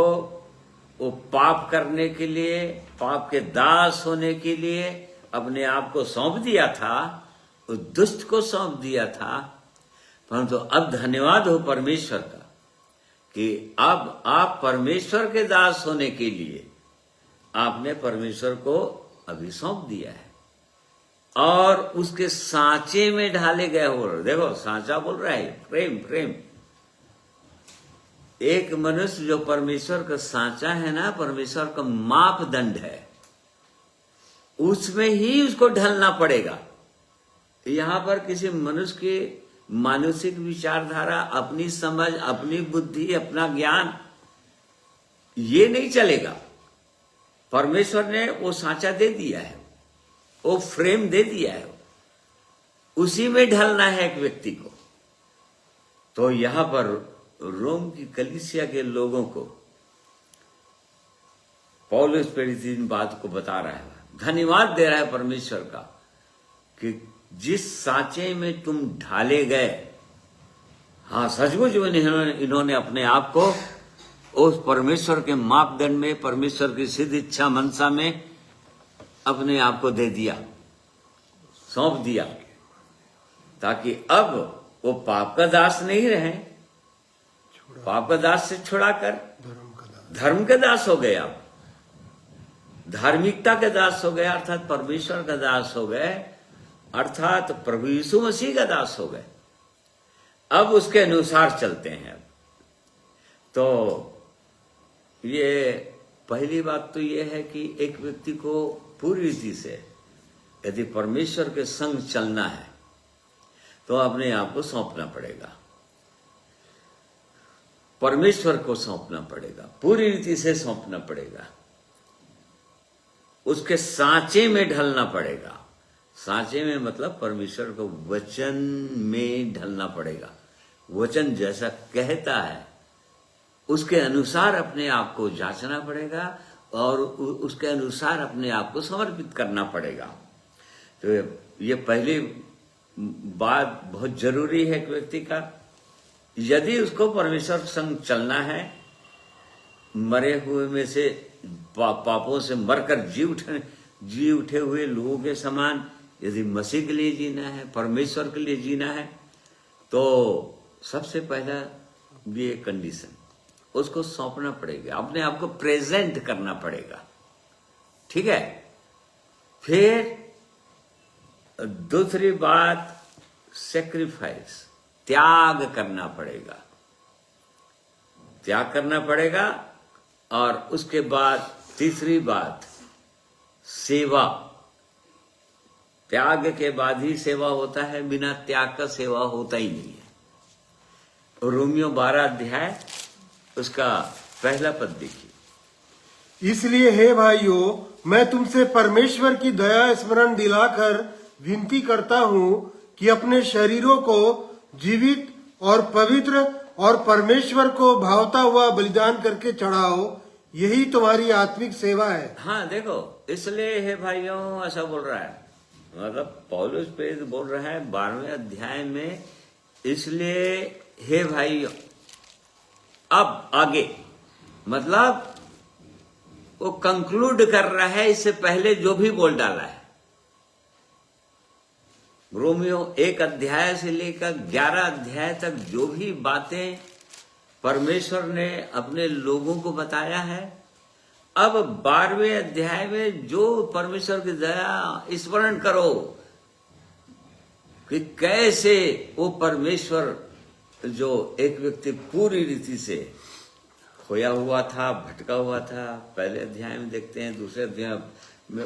वो पाप करने के लिए, पाप के दास होने के लिए अपने आप को सौंप दिया था, उस दुष्ट को सौंप दिया था। परंतु अब धन्यवाद हो परमेश्वर का कि अब आप परमेश्वर के दास होने के लिए आपने परमेश्वर को अभी सौंप दिया है, और उसके सांचे में ढाले गए हो। देखो सांचा बोल रहा है, प्रेम। प्रेम एक मनुष्य जो परमेश्वर का सांचा है ना, परमेश्वर का मापदंड है, उसमें ही उसको ढलना पड़ेगा। यहां पर किसी मनुष्य की मानसिक विचारधारा, अपनी समझ, अपनी बुद्धि, अपना ज्ञान, ये नहीं चलेगा। परमेश्वर ने वो सांचा दे दिया है, वो फ्रेम दे दिया है, उसी में ढलना है एक व्यक्ति को। तो यहां पर रोम की कलीसिया के लोगों को पौलुस प्रेरित इन बात को बता रहा है, धन्यवाद दे रहा है परमेश्वर का कि जिस सांचे में तुम ढाले गए, हाँ सचमुच इन्होंने अपने आप को उस परमेश्वर के मापदंड में, परमेश्वर की सिद्ध इच्छा मनसा में अपने आप को दे दिया, सौंप दिया, ताकि अब वो पाप का दास नहीं रहे। पाप का दास से छुड़ाकर धर्म के दास हो गए। आप धार्मिकता के दास हो गए, अर्थात परमेश्वर का दास हो गए, अर्थात प्रभु यीशु मसीह का दास हो गए। अब उसके अनुसार चलते हैं। तो ये पहली बात तो ये है कि एक व्यक्ति को पूरी रीति से यदि परमेश्वर के संग चलना है तो अपने आप को सौंपना पड़ेगा, परमेश्वर को सौंपना पड़ेगा, पूरी रीति से सौंपना पड़ेगा, उसके सांचे में ढलना पड़ेगा। सांचे में मतलब परमेश्वर को वचन में ढलना पड़ेगा। वचन जैसा कहता है उसके अनुसार अपने आप को जांचना पड़ेगा और उसके अनुसार अपने आप को समर्पित करना पड़ेगा। तो ये पहली बात बहुत जरूरी है कि व्यक्ति का, यदि उसको परमेश्वर संग चलना है, मरे हुए में से पापों से मरकर जी उठे हुए लोगों के समान यदि मसीह के लिए जीना है, परमेश्वर के लिए जीना है, तो सबसे पहला ये कंडीशन, उसको सौंपना पड़ेगा, अपने आप को प्रेजेंट करना पड़ेगा। ठीक है। फिर दूसरी बात, सेक्रीफाइस, त्याग करना पड़ेगा, त्याग करना पड़ेगा। और उसके बाद तीसरी बात, सेवा। त्याग के बाद ही सेवा होता है, बिना त्याग का सेवा होता ही नहीं है। रोमियो 12 अध्याय उसका पहला पद देखिए। इसलिए हे भाइयों, मैं तुमसे परमेश्वर की दया स्मरण दिलाकर विनती करता हूँ कि अपने शरीरों को जीवित और पवित्र और परमेश्वर को भावता हुआ बलिदान करके चढ़ाओ, यही तुम्हारी आत्मिक सेवा है। हाँ देखो, इसलिए हे भाइयों ऐसा बोल रहा है, मतलब पौलुस प्रेरित बोल रहा है 12वें अध्याय में, इसलिए हे भाइयों। अब आगे मतलब वो कंक्लूड कर रहा है, इससे पहले जो भी बोल डाला है। रोमियो 1 अध्याय से लेकर 11 अध्याय तक जो भी बातें परमेश्वर ने अपने लोगों को बताया है, अब 12वें अध्याय में जो परमेश्वर की दया स्मरण करो कि कैसे वो परमेश्वर जो एक व्यक्ति पूरी रीति से खोया हुआ था, भटका हुआ था, पहले अध्याय में देखते हैं, दूसरे अध्याय में,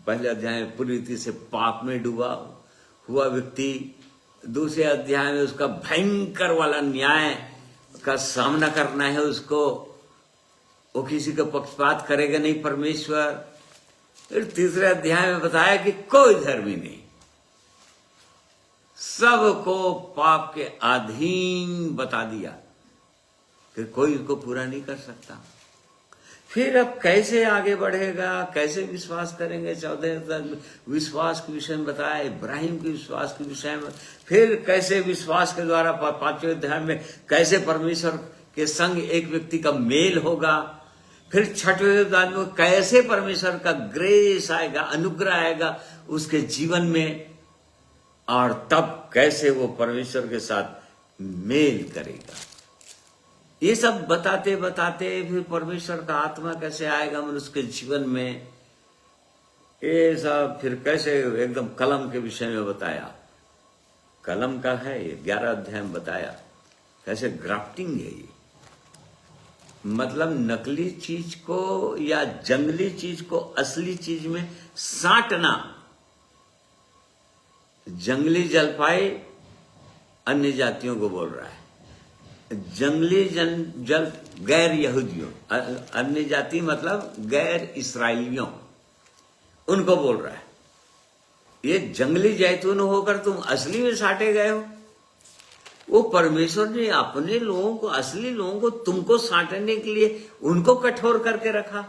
पहले अध्याय में पूरी रीति से पाप में डूबा हुआ व्यक्ति, दूसरे अध्याय में उसका भयंकर वाला न्याय का सामना करना है उसको, वो किसी का पक्षपात करेगा नहीं परमेश्वर। फिर तीसरे अध्याय में बताया कि कोई धर्मी नहीं, सबको पाप के अधीन बता दिया कि कोई उसको पूरा नहीं कर सकता। फिर अब कैसे आगे बढ़ेगा, कैसे विश्वास करेंगे, 14 तक विश्वास के विषय में बताया, इब्राहिम के विश्वास के विषय में, फिर कैसे विश्वास के द्वारा 5वें अध्याय में कैसे परमेश्वर के संग एक व्यक्ति का मेल होगा, फिर 6वें अध्याय में कैसे परमेश्वर का ग्रेस आएगा, अनुग्रह आएगा उसके जीवन में, और तब कैसे वो परमेश्वर के साथ मेल करेगा। ये सब बताते बताते फिर परमेश्वर का आत्मा कैसे आएगा मनुष्य के जीवन में, ये सब फिर कैसे एकदम कलम के विषय में बताया, कलम का है ये 11 अध्याय में बताया, कैसे ग्राफ्टिंग है ये, मतलब नकली चीज को या जंगली चीज को असली चीज में साटना। जंगली जलपाई अन्य जातियों को बोल रहा है, जंगली जल गैर यहूदियों, अन्य जाति मतलब गैर इस्राएलियों, उनको बोल रहा है। ये जंगली जैतून होकर तुम असली में साटे गए हो। वो परमेश्वर ने अपने लोगों को, असली लोगों को तुमको साटने के लिए उनको कठोर करके रखा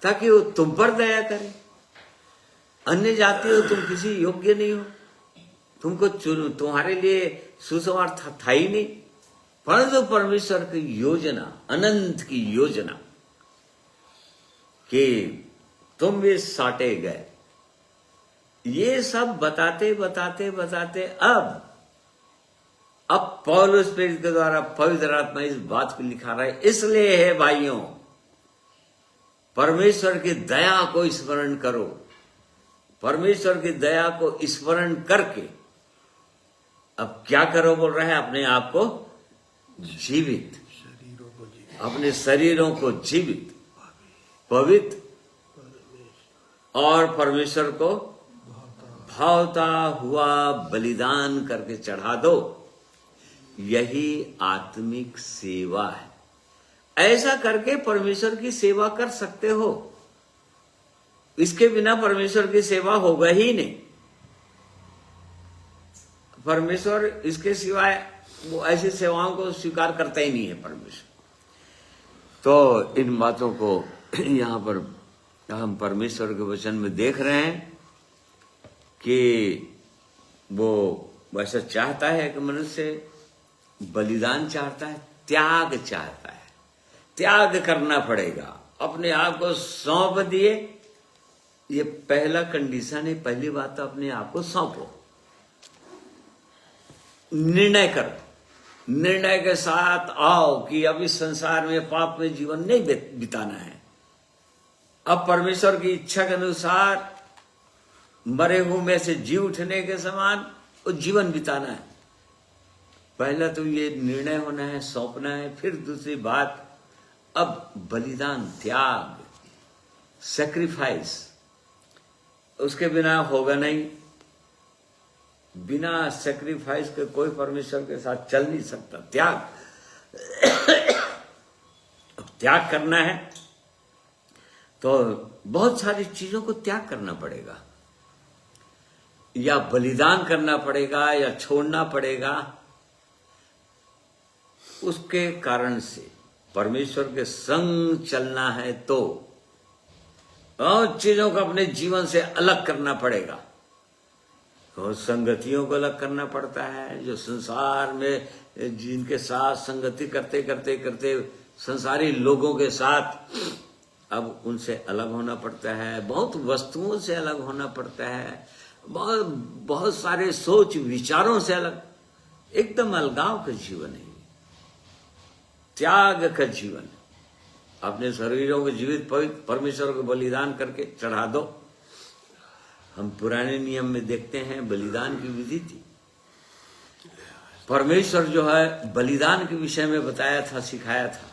ताकि वो तुम पर दया करे। अन्य जाति हो, तुम किसी योग्य नहीं हो, तुमको तुम्हारे लिए सुसमाचार था ही नहीं, परंतु परमेश्वर की योजना, अनंत की योजना कि तुम भी साटे गए। ये सब बताते बताते बताते अब पौलुस प्रेरित के द्वारा पवित्र आत्मा इस बात को लिखा रहा है, इसलिए है भाइयों, परमेश्वर की दया को स्मरण करो। परमेश्वर की दया को स्मरण करके अब क्या करो बोल रहा है, अपने आप को जीवित, अपने शरीरों को जीवित, पवित्र और परमेश्वर को भावता हुआ बलिदान करके चढ़ा दो, यही आत्मिक सेवा है। ऐसा करके परमेश्वर की सेवा कर सकते हो। इसके बिना परमेश्वर की सेवा होगा ही नहीं। परमेश्वर इसके सिवाय वो ऐसी सेवाओं को स्वीकार करता ही नहीं है परमेश्वर। तो इन बातों को यहाँ पर हम परमेश्वर के वचन में देख रहे हैं कि वो वैसा चाहता है कि मनुष्य बलिदान चाहता है, त्याग चाहता है। त्याग करना पड़ेगा, अपने आप को सौंप दिए। ये पहला कंडीशन है, पहली बात तो अपने आप को सौंपो, निर्णय करो, निर्णय के साथ आओ कि अब इस संसार में पाप में जीवन नहीं बिताना है। अब परमेश्वर की इच्छा के अनुसार मरे हुए में से जी उठने के समान वो जीवन बिताना है। पहला तो ये निर्णय होना है, सौंपना है। फिर दूसरी बात, अब बलिदान, त्याग, सैक्रिफाइस, उसके बिना होगा नहीं। बिना सैक्रिफाइस के कोई परमेश्वर के साथ चल नहीं सकता। त्याग करना है तो बहुत सारी चीजों को त्याग करना पड़ेगा, या बलिदान करना पड़ेगा, या छोड़ना पड़ेगा। उसके कारण से परमेश्वर के संग चलना है तो और चीजों को अपने जीवन से अलग करना पड़ेगा। तो संगतियों को अलग करना पड़ता है, जो संसार में जिनके साथ संगति करते करते करते संसारी लोगों के साथ अब उनसे अलग होना पड़ता है। बहुत वस्तुओं से अलग होना पड़ता है, बहुत सारे सोच विचारों से अलग, एकदम अलगाव का जीवन है, त्याग का जीवन। अपने शरीरों को जीवित परमेश्वर को बलिदान करके चढ़ा दो। हम पुराने नियम में देखते हैं बलिदान की विधि थी। परमेश्वर जो है बलिदान के विषय में बताया था, सिखाया था।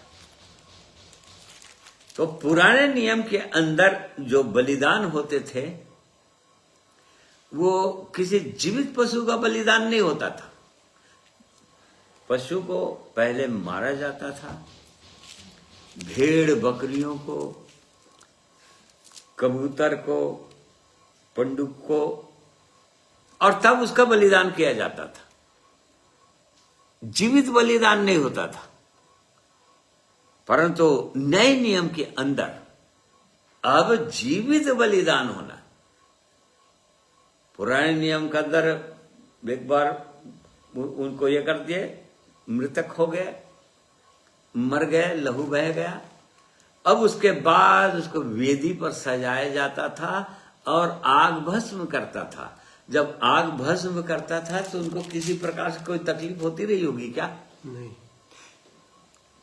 तो पुराने नियम के अंदर जो बलिदान होते थे वो किसी जीवित पशु का बलिदान नहीं होता था। पशु को पहले मारा जाता था, भेड़ बकरियों को, कबूतर को, पंडुक को, और तब उसका बलिदान किया जाता था। जीवित बलिदान नहीं होता था। परंतु नए नियम के अंदर अब जीवित बलिदान होना। पुराने नियम के अंदर एक बार उनको ये कर दिए, मृतक हो गए, मर गए, लहू बह गया। अब उसके बाद उसको वेदी पर सजाया जाता था और आग भस्म करता था। जब आग भस्म करता था तो उनको किसी प्रकार से कोई तकलीफ होती रही होगी क्या? नहीं,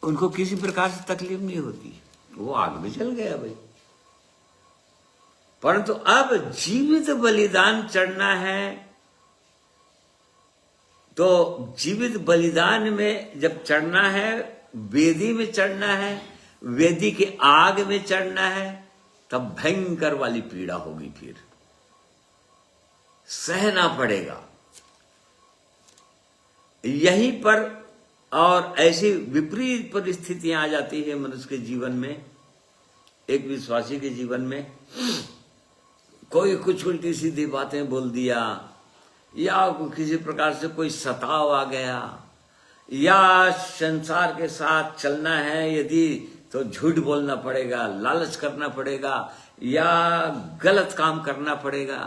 उनको किसी प्रकार से तकलीफ नहीं होती, वो आग में जल गया भाई। परंतु अब जीवित बलिदान चढ़ना है तो जीवित बलिदान में जब चढ़ना है, वेदी में चढ़ना है, वेदी के आग में चढ़ना है, तब भयंकर वाली पीड़ा होगी, फिर सहना पड़ेगा। यहीं पर और ऐसी विपरीत परिस्थितियां आ जाती है मनुष्य के जीवन में। एक विश्वासी के जीवन में कोई कुछ उल्टी सीधी बातें बोल दिया, या किसी प्रकार से कोई सताव आ गया, या संसार के साथ चलना है यदि तो झूठ बोलना पड़ेगा, लालच करना पड़ेगा, या गलत काम करना पड़ेगा।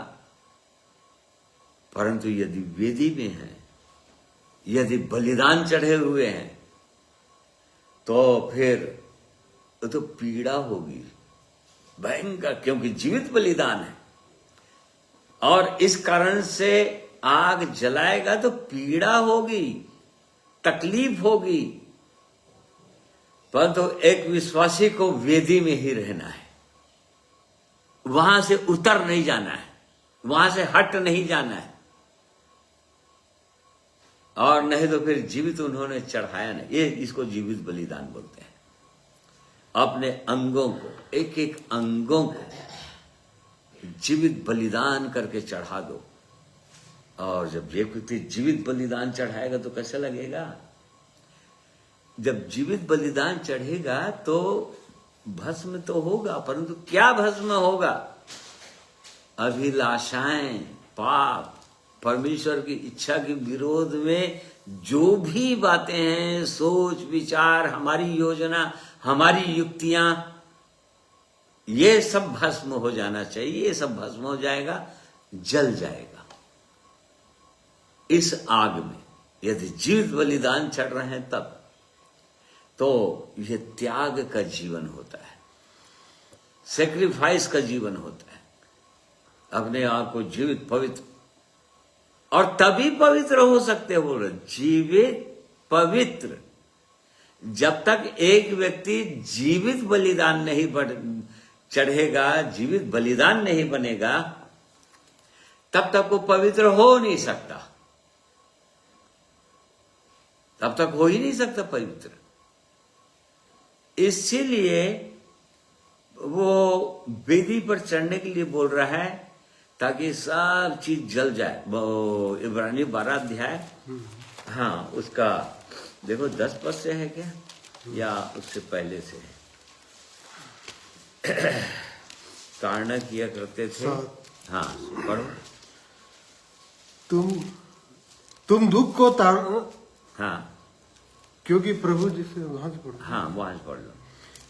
परंतु यदि वेदी में है, यदि बलिदान चढ़े हुए हैं, तो फिर तो पीड़ा होगी भयंकर, क्योंकि जीवित बलिदान है। और इस कारण से आग जलाएगा तो पीड़ा होगी, तकलीफ होगी। परंतु एक विश्वासी को वेदी में ही रहना है, वहां से उतर नहीं जाना है, वहां से हट नहीं जाना है। और नहीं तो फिर जीवित उन्होंने चढ़ाया नहीं, ये इसको जीवित बलिदान बोलते हैं। अपने अंगों को, एक एक अंगों को जीवित बलिदान करके चढ़ा दो। और जब एक व्यक्ति जीवित बलिदान चढ़ाएगा तो कैसे लगेगा? जब जीवित बलिदान चढ़ेगा तो भस्म तो होगा, परंतु क्या भस्म होगा? अभिलाषाएं, पाप, परमेश्वर की इच्छा के विरोध में जो भी बातें हैं, सोच विचार, हमारी योजना, हमारी युक्तियां, ये सब भस्म हो जाना चाहिए। ये सब भस्म हो जाएगा, जल जाएगा इस आग में। यदि जीवित बलिदान चढ़ रहे हैं तब तो यह त्याग का जीवन होता है, सेक्रीफाइस का जीवन होता है, अपने आप को जीवित पवित्र, और तभी पवित्र हो सकते हो। बोलो जीवित पवित्र। जब तक एक व्यक्ति जीवित बलिदान नहीं चढ़ेगा, जीवित बलिदान नहीं बनेगा, तब तक वो पवित्र हो नहीं सकता, तब तक हो ही नहीं सकता पवित्र। इसीलिए वो वेदी पर चढ़ने के लिए बोल रहा है ताकि सब चीज जल जाए। वो इब्रानी 12 अध्याय, हाँ उसका देखो 10 पद से है क्या या उससे पहले से है? ताड़ना किया करते थे। हाँ पढ़ो। तुम दुख को ताड़ना, हाँ क्योंकि प्रभु जिसे वहां से पढ़ो। हाँ वहां से पढ़ लो।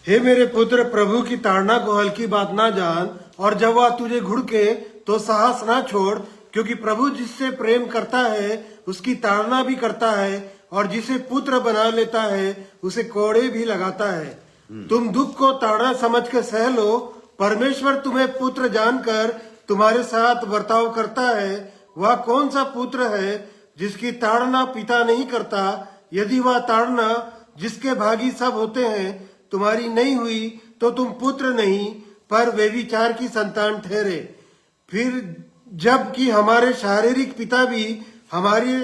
हे मेरे पुत्र, प्रभु की ताड़ना को हल्की बात ना जान, और जब वह तुझे घुड़के तो साहस ना छोड़, क्योंकि प्रभु जिससे प्रेम करता है उसकी ताड़ना भी करता है, और जिसे पुत्र बना लेता है उसे कोड़े भी लगाता है। तुम दुख को ताड़ना समझ के सह लो, परमेश्वर तुम्हें पुत्र जानकर तुम्हारे साथ बर्ताव करता है। वह कौन सा पुत्र है जिसकी ताड़ना पिता नहीं करता? यदि वह ताड़ना जिसके भागी सब होते हैं तुम्हारी नहीं हुई तो तुम पुत्र नहीं पर व्यभिचार की संतान ठहरे। फिर जबकि हमारे शारीरिक पिता भी हमारी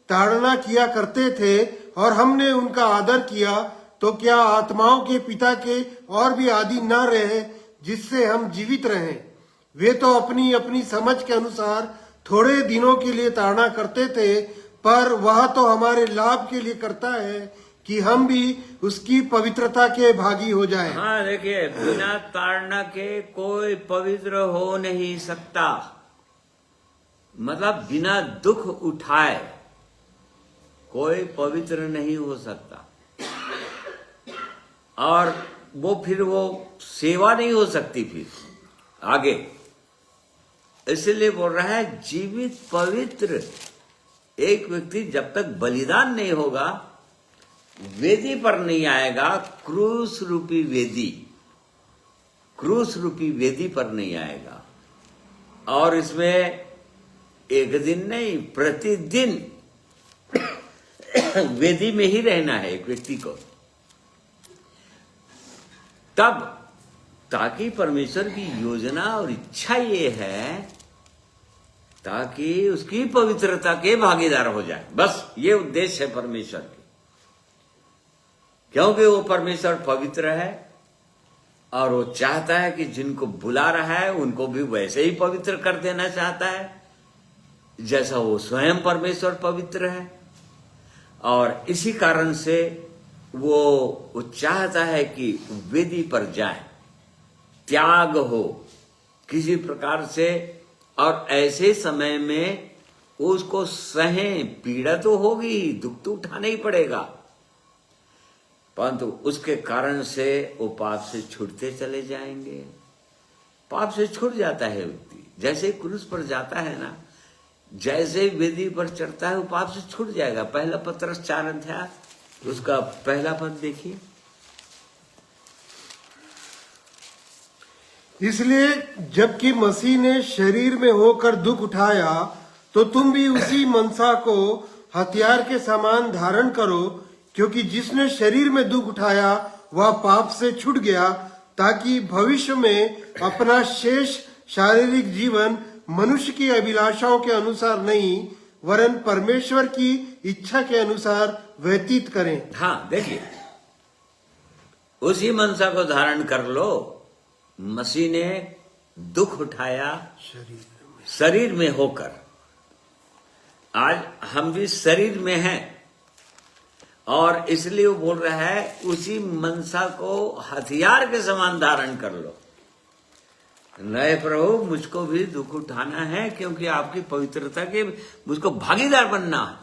ताड़ना किया करते थे और हमने उनका आदर किया, तो क्या आत्माओं के पिता के और भी आदि न रहे जिससे हम जीवित रहें? वे तो अपनी अपनी समझ के अनुसार थोड़े दिनों के लिए ताड़ना करते थे, पर वह तो हमारे लाभ के लिए करता है कि हम भी उसकी पवित्रता के भागी हो जाएं। हाँ देखिए, बिना ताड़ना के कोई पवित्र हो नहीं सकता। मतलब बिना दुख उठाए कोई पवित्र नहीं हो सकता, और वो फिर वो सेवा नहीं हो सकती फिर आगे। इसलिए बोल रहा है जीवित पवित्र एक व्यक्ति जब तक बलिदान नहीं होगा, वेदी पर नहीं आएगा, क्रूस रूपी वेदी पर नहीं आएगा। और इसमें एक दिन नहीं, प्रतिदिन वेदी में ही रहना है एक व्यक्ति को, तब ताकि परमेश्वर की योजना और इच्छा ये है ताकि उसकी पवित्रता के भागीदार हो जाए। बस ये उद्देश्य है परमेश्वर के, क्योंकि वो परमेश्वर पवित्र है और वो चाहता है कि जिनको बुला रहा है उनको भी वैसे ही पवित्र कर देना चाहता है जैसा वो स्वयं परमेश्वर पवित्र है। और इसी कारण से वो चाहता है कि वेदी पर जाए, त्याग हो किसी प्रकार से, और ऐसे समय में उसको सहें। पीड़ा तो होगी, दुख तो उठाना ही पड़ेगा, परंतु उसके कारण से वो पाप से छूटते चले जाएंगे। पाप से छूट जाता है व्यक्ति, जैसे क्रूस पर जाता है ना, जैसे वेदी पर चढ़ता है वो पाप से छूट जाएगा। पहला पत्रस 4 अध्याय उसका पहला पद देखिए। इसलिए जबकि मसीह ने शरीर में होकर दुख उठाया, तो तुम भी उसी मनसा को हथियार के समान धारण करो, क्योंकि जिसने शरीर में दुख उठाया वह पाप से छूट गया, ताकि भविष्य में अपना शेष शारीरिक जीवन मनुष्य की अभिलाषाओं के अनुसार नहीं वरन परमेश्वर की इच्छा के अनुसार व्यतीत करें। हाँ देखिए, उसी मनसा को धारण कर लो। मसीह ने दुख उठाया शरीर में होकर, आज हम भी शरीर में हैं और इसलिए वो बोल रहा है उसी मनसा को हथियार के समान धारण कर लो। नए प्रभु मुझको भी दुख उठाना है क्योंकि आपकी पवित्रता के मुझको भागीदार बनना है,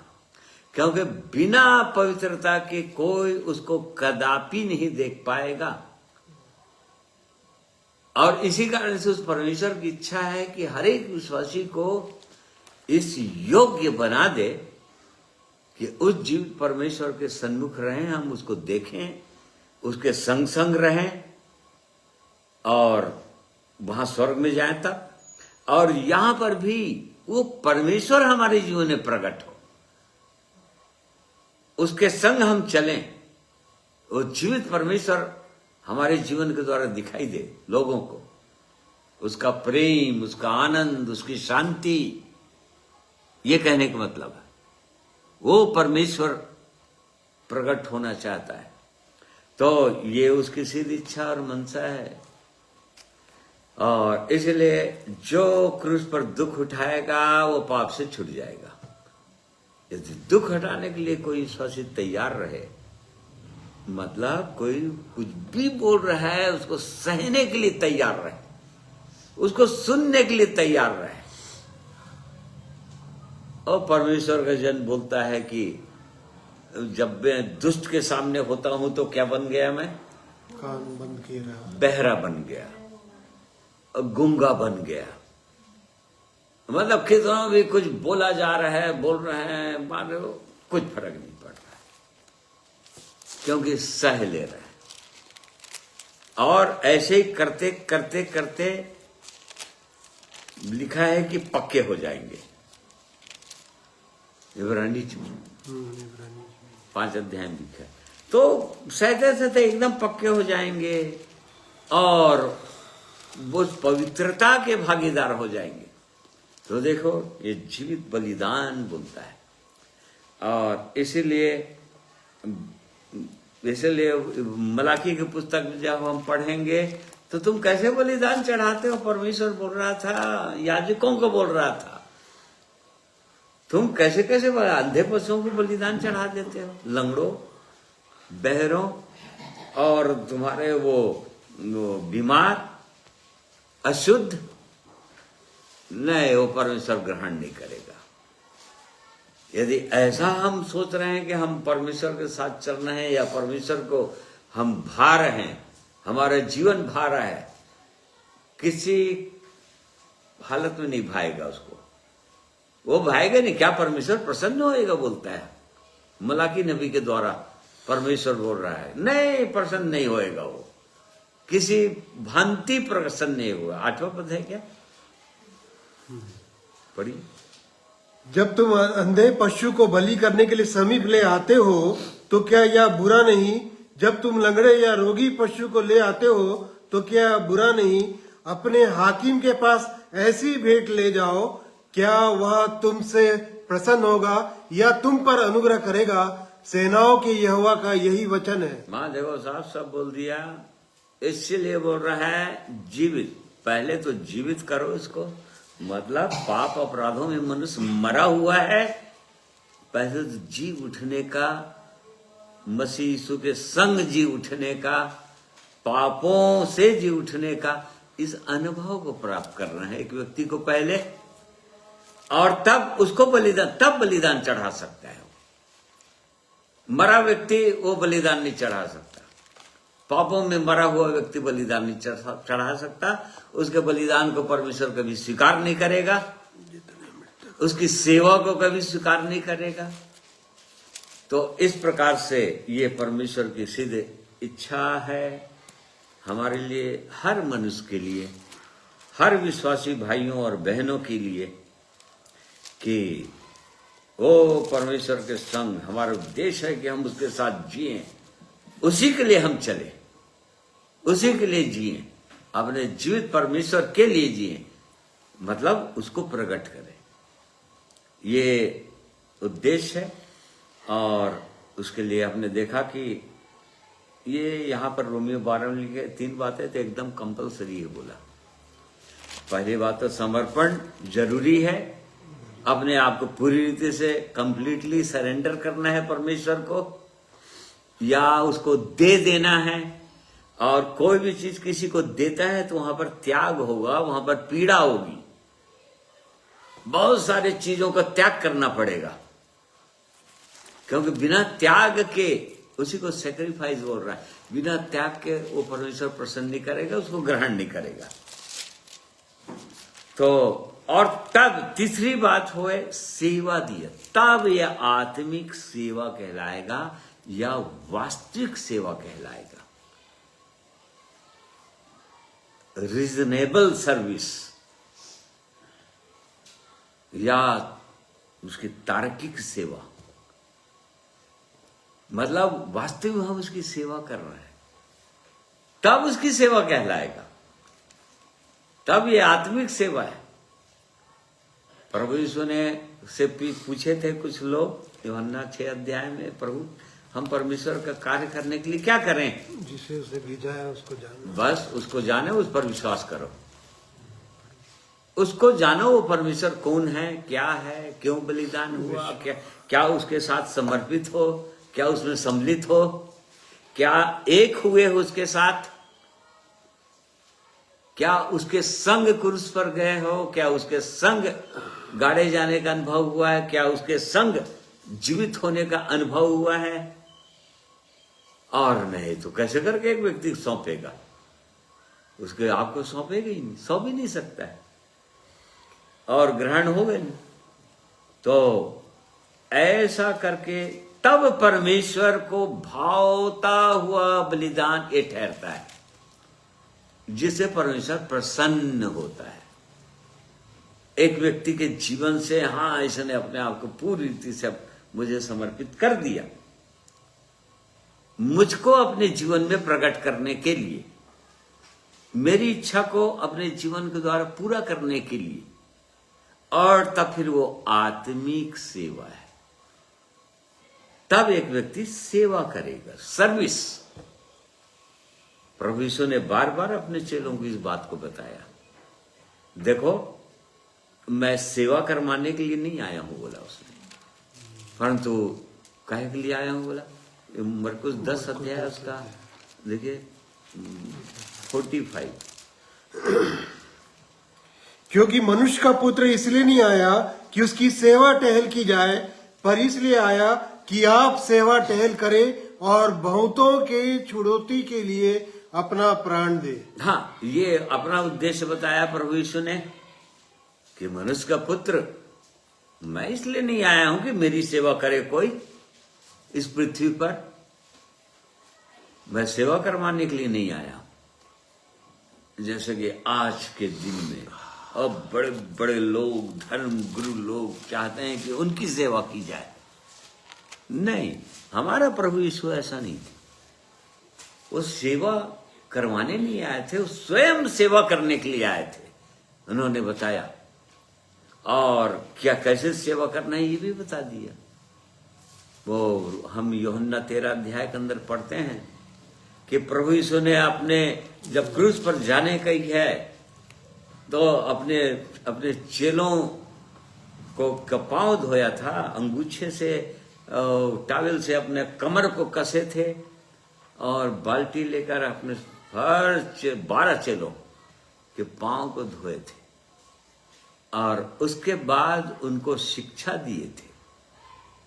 क्योंकि बिना पवित्रता के कोई उसको कदापि नहीं देख पाएगा। और इसी कारण से उस परमेश्वर की इच्छा है कि हर एक विश्वासी को इस योग्य बना दे कि उस जीवित परमेश्वर के सन्मुख रहें, हम उसको देखें, उसके संग संग रहें और वहां स्वर्ग में जाएं तब, और यहां पर भी वो परमेश्वर हमारे जीवन में प्रकट हो, उसके संग हम चलें, वो जीवित परमेश्वर हमारे जीवन के द्वारा दिखाई दे लोगों को, उसका प्रेम, उसका आनंद, उसकी शांति। ये कहने का मतलब है वो परमेश्वर प्रकट होना चाहता है। तो ये उसकी सीधी इच्छा और मनसा है। और इसलिए जो क्रूस पर दुख उठाएगा वो पाप से छूट जाएगा। यदि दुख हटाने के लिए कोई विश्वासी तैयार रहे, मतलब कोई कुछ भी बोल रहा है उसको सहने के लिए तैयार रहे, उसको सुनने के लिए तैयार रहे। और परमेश्वर का जन बोलता है कि जब मैं दुष्ट के सामने होता हूं तो क्या बन गया, मैं कान बंद किए रहा, बहरा बन गया, गूंगा बन गया। मतलब कितना भी कुछ बोला जा रहा है, बोल रहे हैं, मान लो कुछ फर्क नहीं पड़ रहा, क्योंकि सह ले रहे हैं। और ऐसे ही करते करते करते लिखा है कि पक्के हो जाएंगे। इब्रानी 5 अध्याय में लिखा है। तो सहते सहते एकदम पक्के हो जाएंगे और वो पवित्रता के भागीदार हो जाएंगे। तो देखो ये जीवित बलिदान बोलता है। और इसीलिए मलाकी की पुस्तक में जब हम पढ़ेंगे तो तुम कैसे बलिदान चढ़ाते हो, परमेश्वर बोल रहा था, याजकों को बोल रहा था, तुम कैसे कैसे अंधे पशुओं को बलिदान चढ़ा देते हो, लंगड़ों, बहरों और तुम्हारे वो बीमार, अशुद्ध, नहीं, वो परमेश्वर ग्रहण नहीं करेगा। यदि ऐसा हम सोच रहे हैं कि हम परमेश्वर के साथ चल रहे हैं या परमेश्वर को हम भा रहे हैं, हमारा जीवन भा रहा है, किसी हालत में नहीं भाएगा उसको, वो भाएगा नहीं। क्या परमेश्वर प्रसन्न होएगा, बोलता है मलाकी नबी के द्वारा परमेश्वर बोल रहा है, नहीं प्रसन्न नहीं होएगा, वो किसी भांति प्रसन्न नहीं हुआ। 8वां पद है क्या, पढ़िए। जब तुम अंधे पशु को बलि करने के लिए समीप ले आते हो तो क्या यह बुरा नहीं? जब तुम लंगड़े या रोगी पशु को ले आते हो तो क्या बुरा नहीं? अपने हाकिम के पास ऐसी भेंट ले जाओ, क्या वह तुमसे प्रसन्न होगा या तुम पर अनुग्रह करेगा? सेनाओं के यहोवा का यही वचन है। मां देखो साफ सब बोल दिया। इसलिए बोल रहा है जीवित, पहले तो जीवित करो इसको, मतलब पाप अपराधों में मनुष्य मरा हुआ है, पहले तो जी उठने का, मसीह यीशु के संग जी उठने का, पापों से जी उठने का, इस अनुभव को प्राप्त करना है एक व्यक्ति को पहले, और तब उसको बलिदान चढ़ा सकता है। मरा व्यक्ति वो बलिदान नहीं चढ़ा सकता, पापों में मरा हुआ व्यक्ति बलिदान नहीं चढ़ा सकता, उसके बलिदान को परमेश्वर कभी स्वीकार नहीं करेगा, उसकी सेवा को कभी स्वीकार नहीं करेगा। तो इस प्रकार से ये परमेश्वर की सीधे इच्छा है हमारे लिए, हर मनुष्य के लिए, हर विश्वासी भाइयों और बहनों के लिए, कि वो परमेश्वर के संग, हमारा उद्देश्य है कि हम उसके साथ जिएं, उसी के लिए हम चले, उसी के लिए जिएं, अपने जीवित परमेश्वर के लिए जिएं, मतलब उसको प्रकट करें, ये उद्देश्य है। और उसके लिए हमने देखा कि ये यहाँ पर रोमियो 12 में लिखे 3 बातें तो एकदम कंपलसरी है बोला। पहली बात तो समर्पण जरूरी है अपने आप को पूरी रीति से कंप्लीटली सरेंडर करना है परमेश्वर को, या उसको दे देना है। और कोई भी चीज किसी को देता है तो वहां पर त्याग होगा, वहां पर पीड़ा होगी, बहुत सारी चीजों का त्याग करना पड़ेगा, क्योंकि बिना त्याग के, उसी को सेक्रीफाइस बोल रहा है, बिना त्याग के वो परमेश्वर प्रसन्न नहीं करेगा, उसको ग्रहण नहीं करेगा। तो और तब तीसरी बात हुए सेवा दिया, तब यह आत्मिक सेवा कहलाएगा या वास्तविक सेवा कहलाएगा। रीजनेबल सर्विस या उसकी तार्किक सेवा, मतलब वास्तविक में हम उसकी सेवा कर रहे हैं, तब उसकी सेवा कहलाएगा, तब ये आत्मिक सेवा है। प्रभु यीशु ने से पूछे थे कुछ लोग यूहन्ना 6 अध्याय में, प्रभु हम परमेश्वर का कार्य करने के लिए क्या करें? जिसे उसने भेजा है उसको जानो। बस उसको जानो, उस पर विश्वास करो, उसको जानो वो परमेश्वर कौन है, क्या है, क्यों बलिदान हुआ, क्या उसके साथ समर्पित हो, क्या उसमें सम्मिलित हो, क्या एक हुए हो उसके साथ, क्या उसके संग क्रूस पर गए हो, क्या उसके संग गाड़े जाने का अनुभव हुआ है, क्या उसके संग जीवित होने का अनुभव हुआ है। और नहीं तो कैसे करके एक व्यक्ति सौंपेगा, उसके आपको सौंपेगा ही नहीं, सौंप भी नहीं सकता है, और ग्रहण हो गए नहीं। तो ऐसा करके तब परमेश्वर को भावता हुआ बलिदान ये ठहरता है, जिससे परमेश्वर प्रसन्न होता है। एक व्यक्ति के जीवन से, हाँ इसने अपने आप को पूरी रीति से मुझे समर्पित कर दिया, मुझको अपने जीवन में प्रकट करने के लिए, मेरी इच्छा को अपने जीवन के द्वारा पूरा करने के लिए, और तब फिर वो आत्मिक सेवा है। तब एक व्यक्ति सेवा करेगा, सर्विस। प्रभु यीशु ने बार बार अपने चेलों को इस बात को बताया, देखो मैं सेवा करवाने के लिए नहीं आया हूं बोला उसने, परंतु काहे के लिए आया हूं बोला। मरकुस 10 अध्याय उसका देखिए 45। क्योंकि मनुष्य का पुत्र इसलिए नहीं आया कि उसकी सेवा टहल की जाए, पर इसलिए आया कि आप सेवा टहल करें और बहुतों के छुड़ौती के लिए अपना प्राण दे। हाँ, ये अपना उद्देश्य बताया प्रभु यीशु ने कि मनुष्य का पुत्र, मैं इसलिए नहीं आया हूं कि मेरी सेवा करे कोई इस पृथ्वी पर, मैं सेवा करवाने के लिए नहीं आया। जैसे कि आज के दिन में अब बड़े बड़े लोग, धर्म गुरु लोग चाहते हैं कि उनकी सेवा की जाए। नहीं, हमारा प्रभु यीशु ऐसा नहीं थे, वो सेवा करवाने नहीं आए थे, वो स्वयं सेवा करने के लिए आए थे। उन्होंने बताया, और क्या कैसे सेवा करना है ये भी बता दिया। वो हम यूहन्ना 13 अध्याय के अंदर पढ़ते हैं कि प्रभु यीशु ने अपने जब क्रूस पर जाने का ही है तो अपने चेलों को पांव धोया था, अंगूछे से टॉवेल से अपने कमर को कसे थे, और बाल्टी लेकर अपने हर 12 चेलों के पांव को धोए थे, और उसके बाद उनको शिक्षा दिए थे,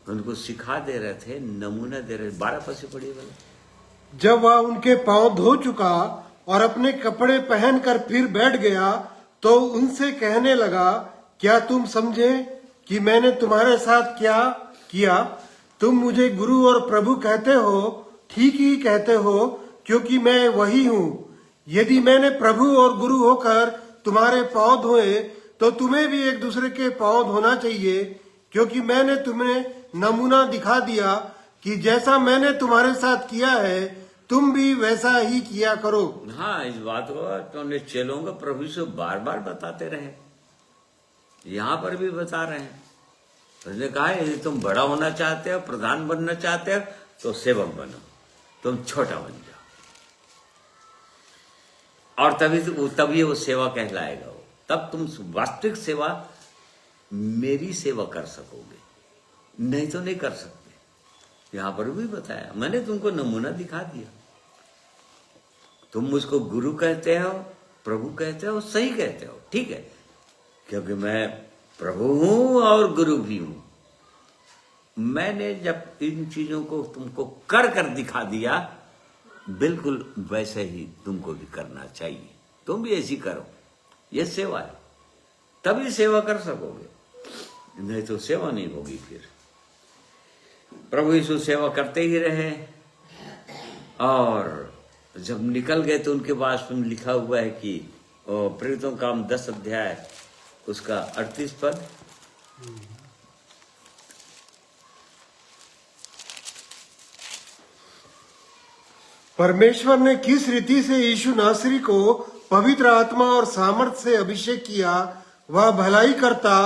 उनको सिखा दे रहे थे, नमूना दे रहे थे। 12 पद से पढ़िए वाला। जब वह उनके पांव धो चुका और अपने कपड़े पहनकर फिर बैठ गया, तो उनसे कहने लगा, क्या तुम समझे कि मैंने तुम्हारे साथ क्या किया? तुम मुझे गुरु और प्रभु कहते हो, ठीक ही कहते हो, क्योंकि मैं वही हूँ। यदि मैंने प्रभु और गुरु होकर तुम्हारे पांव धोए, तो तुम्हें भी एक दूसरे के पांव धोना चाहिए, क्योंकि मैंने तुम्हें नमूना दिखा दिया कि जैसा मैंने तुम्हारे साथ किया है, तुम भी वैसा ही किया करो। हाँ, इस बात को तो चेलों को प्रभु से बार बार बताते रहे, यहां पर भी बता रहे हैं। उसने कहा, यदि तुम बड़ा होना चाहते हो, प्रधान बनना चाहते हो, तो सेवक बनो, तुम छोटा बन जाओ, और तभी वो सेवा कहलाएगा। तब तुम वास्तविक सेवा मेरी सेवा कर सकोगे, नहीं तो नहीं कर सकते। यहां पर भी बताया, मैंने तुमको नमूना दिखा दिया। तुम मुझको गुरु कहते हो, प्रभु कहते हो, सही कहते हो, ठीक है, क्योंकि मैं प्रभु हूं और गुरु भी हूं। मैंने जब इन चीजों को तुमको कर दिखा दिया, बिल्कुल वैसे ही तुमको भी करना चाहिए। तुम भी ऐसी करो, ये सेवा है, तभी सेवा कर सकोगे, नहीं तो सेवा नहीं होगी। फिर प्रभु यीशु सेवा करते ही रहे, और जब निकल गए तो उनके पास में लिखा हुआ है कि प्रेरितों का काम 10 अध्याय उसका 38 पद, परमेश्वर ने किस रीति से यीशु नासरी को पवित्र आत्मा और सामर्थ से अभिषेक किया, वह भलाई करता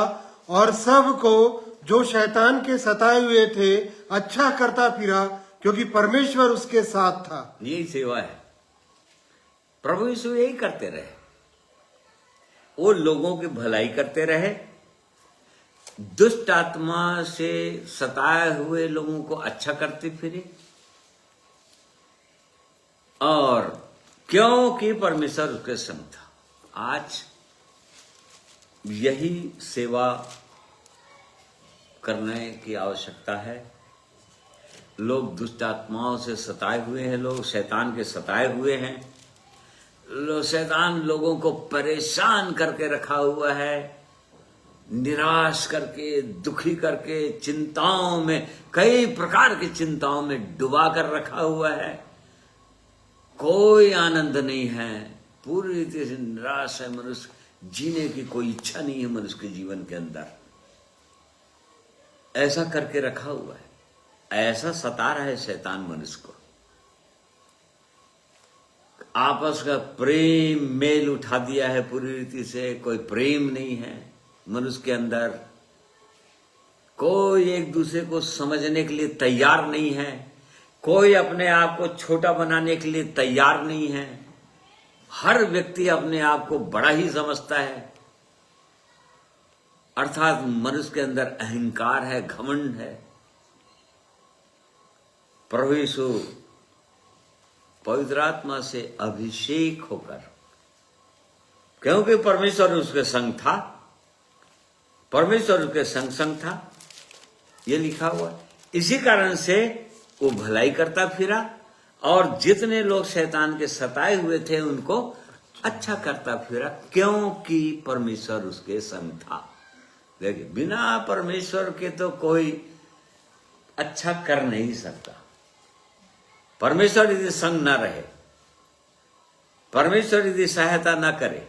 और सब को जो शैतान के सताए हुए थे अच्छा करता फिरा, क्योंकि परमेश्वर उसके साथ था। यही सेवा है। प्रभु यीशु यही करते रहे, वो लोगों की भलाई करते रहे, दुष्ट आत्मा से सताए हुए लोगों को अच्छा करते फिरे, और क्योंकि परमेश्वर उसके संग था। आज यही सेवा करने की आवश्यकता है। लोग दुष्ट आत्माओं से सताए हुए हैं, लोग शैतान के सताए हुए हैं, शैतान लोगों को परेशान करके रखा हुआ है, निराश करके, दुखी करके, चिंताओं में, कई प्रकार की चिंताओं में डुबा कर रखा हुआ है। कोई आनंद नहीं है, पूरी तरह से निराश है मनुष्य, जीने की कोई इच्छा नहीं है मनुष्य के जीवन के अंदर, ऐसा करके रखा हुआ है, ऐसा सता रहा है शैतान मनुष्य को। आपस का प्रेम मेल उठा दिया है पूरी रीति से, कोई प्रेम नहीं है मनुष्य के अंदर, कोई एक दूसरे को समझने के लिए तैयार नहीं है, कोई अपने आप को छोटा बनाने के लिए तैयार नहीं है, हर व्यक्ति अपने आप को बड़ा ही समझता है, अर्थात मनुष्य के अंदर अहंकार है, घमंड है। प्रभु यीशु पवित्र आत्मा से अभिषेक होकर, क्योंकि परमेश्वर उसके संग था, परमेश्वर उसके संग था, ये लिखा हुआ, इसी कारण से वो भलाई करता फिरा, और जितने लोग शैतान के सताए हुए थे उनको अच्छा करता फिरा, क्योंकि परमेश्वर उसके संग था। देखिए, बिना परमेश्वर के तो कोई अच्छा कर नहीं सकता। परमेश्वर यदि संग ना रहे, परमेश्वर यदि सहायता ना करे,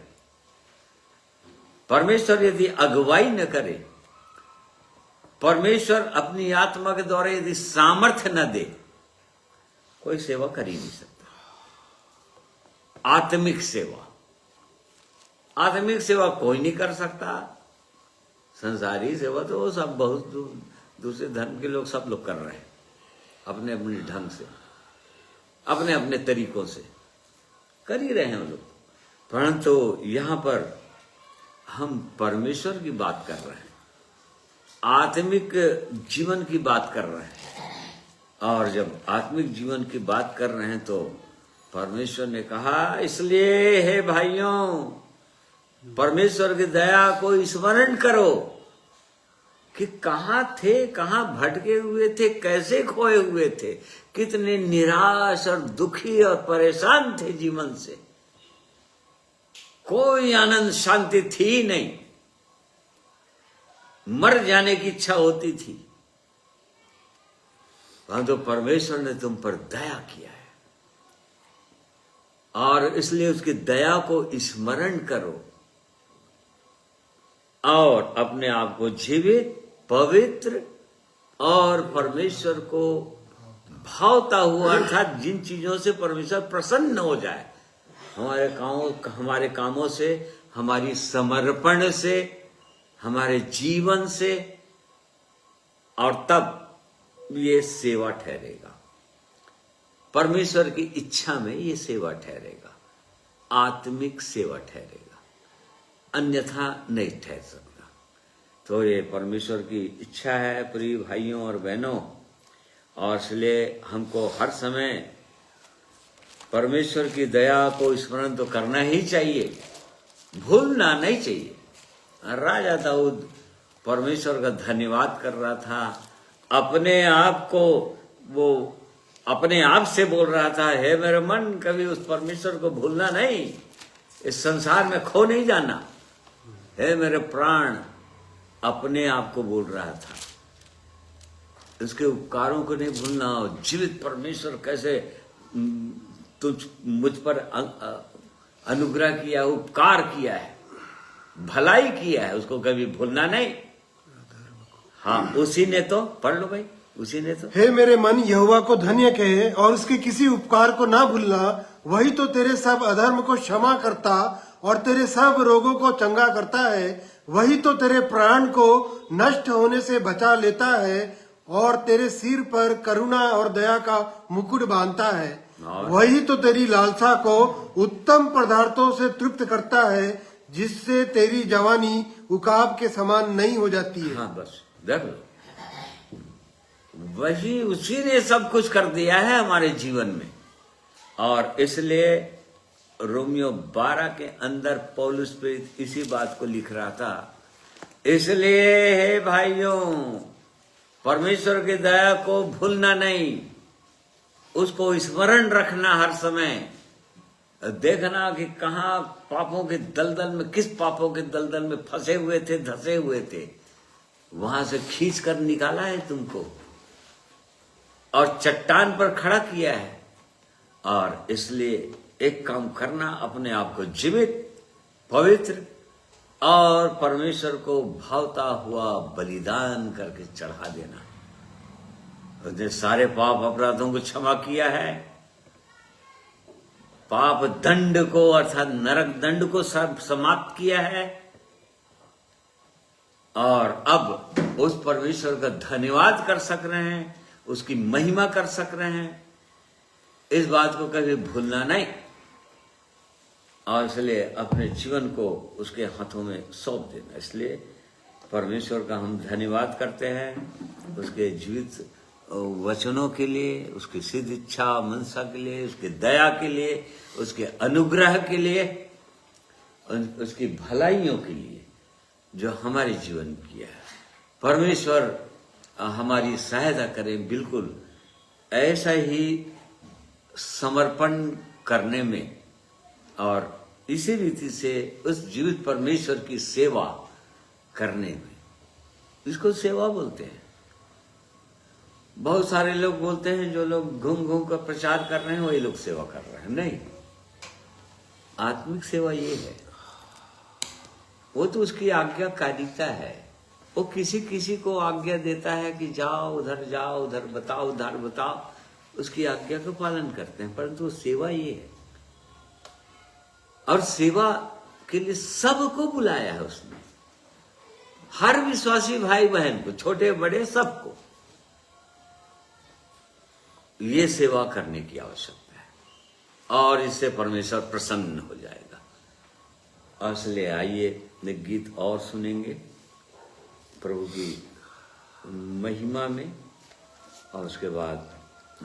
परमेश्वर यदि अगुवाई न करे, परमेश्वर अपनी आत्मा के द्वारा यदि सामर्थ्य न दे, कोई सेवा कर ही नहीं सकता। आत्मिक सेवा, आत्मिक सेवा कोई नहीं कर सकता। संसारी सेवा तो वो सब बहुत दूसरे धर्म के लोग सब लोग कर रहे हैं, अपने अपने ढंग से, अपने अपने तरीकों से कर ही रहे हैं वो लोग, परंतु यहां पर हम परमेश्वर की बात कर रहे हैं, आत्मिक जीवन की बात कर रहे हैं। और जब आत्मिक जीवन की बात कर रहे हैं तो परमेश्वर ने कहा, इसलिए हे भाइयों, परमेश्वर की दया को स्मरण करो कि कहां थे, कहां भटके हुए थे, कैसे खोए हुए थे, कितने निराश और दुखी और परेशान थे जीवन से, कोई आनंद शांति थी ही नहीं, मर जाने की इच्छा होती थी, परंतु परमेश्वर ने तुम पर दया किया है, और इसलिए उसकी दया को स्मरण करो और अपने आप को जीवित, पवित्र और परमेश्वर को भावता हुआ, अर्थात जिन चीजों से परमेश्वर प्रसन्न हो जाए, हमारे कामों से, हमारी समर्पण से, हमारे जीवन से, और तब ये सेवा ठहरेगा, परमेश्वर की इच्छा में ये सेवा ठहरेगा, आत्मिक सेवा ठहरेगा, अन्यथा नहीं ठहर सकता। तो ये परमेश्वर की इच्छा है प्रिय भाइयों और बहनों, और इसलिए हमको हर समय परमेश्वर की दया को स्मरण तो करना ही चाहिए, भूलना नहीं चाहिए। राजा दाऊद परमेश्वर का धन्यवाद कर रहा था, अपने आप को वो अपने आप से बोल रहा था, हे मेरे मन, कभी उस परमेश्वर को भूलना नहीं, इस संसार में खो नहीं जाना। हे मेरे प्राण, अपने आप को बोल रहा था, उसके उपकारों को नहीं भूलना। जीवित परमेश्वर कैसे तुझ मुझ पर अनुग्रह किया, उपकार किया है, भलाई किया है, उसको कभी भूलना नहीं। हाँ, उसी ने तो, पढ़ लो भाई, उसी ने तो। हे मेरे मन, यहोवा को धन्य कहे और उसके किसी उपकार को ना भूलना। वही तो तेरे सब अधर्म को क्षमा करता और तेरे सब रोगों को चंगा करता है। वही तो तेरे प्राण को नष्ट होने से बचा लेता है और तेरे सिर पर करुणा और दया का मुकुट बांधता है। वही तो तेरी लालसा को उत्तम पदार्थों से तृप्त करता है, जिससे तेरी जवानी उकाब के समान नहीं हो जाती है। हाँ, बस देख लो, वही उसी ने सब कुछ कर दिया है हमारे जीवन में। और इसलिए रोमियो 12 के अंदर पौलुस प्रेरित इसी बात को लिख रहा था। इसलिए हे भाइयों, परमेश्वर की दया को भूलना नहीं, उसको स्मरण रखना हर समय। देखना कि कहाँ पापों के दलदल में, किस पापों के दलदल में फंसे हुए थे, धसे हुए थे, वहां से खींच कर निकाला है तुमको और चट्टान पर खड़ा किया है। और इसलिए एक काम करना, अपने आप को जीवित, पवित्र और परमेश्वर को भावता हुआ बलिदान करके चढ़ा देना। उसने सारे पाप अपराधों को क्षमा किया है, पाप दंड को अर्थात नरक दंड को सब समाप्त किया है, और अब उस परमेश्वर का धन्यवाद कर सक रहे हैं, उसकी महिमा कर सक रहे हैं। इस बात को कभी भूलना नहीं, और इसलिए अपने जीवन को उसके हाथों में सौंप देना। इसलिए परमेश्वर का हम धन्यवाद करते हैं, उसके जीवित वचनों के लिए, उसकी सिद्ध इच्छा मनसा के लिए, उसके दया के लिए, उसके अनुग्रह के लिए, उसकी भलाइयों के लिए जो हमारे जीवन किया है। परमेश्वर हमारी सहायता करें, बिल्कुल ऐसा ही समर्पण करने में और इसी रीति से उस जीवित परमेश्वर की सेवा करने में। इसको सेवा बोलते हैं। बहुत सारे लोग बोलते हैं, जो लोग घूम घूम कर प्रचार कर रहे हैं वही लोग सेवा कर रहे हैं। नहीं, आत्मिक सेवा ये है, वो तो उसकी आज्ञाकारिता है। वो किसी किसी को आज्ञा देता है कि जाओ, उधर बताओ, उधर बताओ, उसकी आज्ञा का पालन करते हैं, परंतु सेवा ये है। और सेवा के लिए सबको बुलाया है उसने, हर विश्वासी भाई बहन को, छोटे बड़े सबको ये सेवा करने की आवश्यकता है, और इससे परमेश्वर प्रसन्न हो जाएगा। और इसलिए आइए एक गीत और सुनेंगे प्रभु की महिमा में, और उसके बाद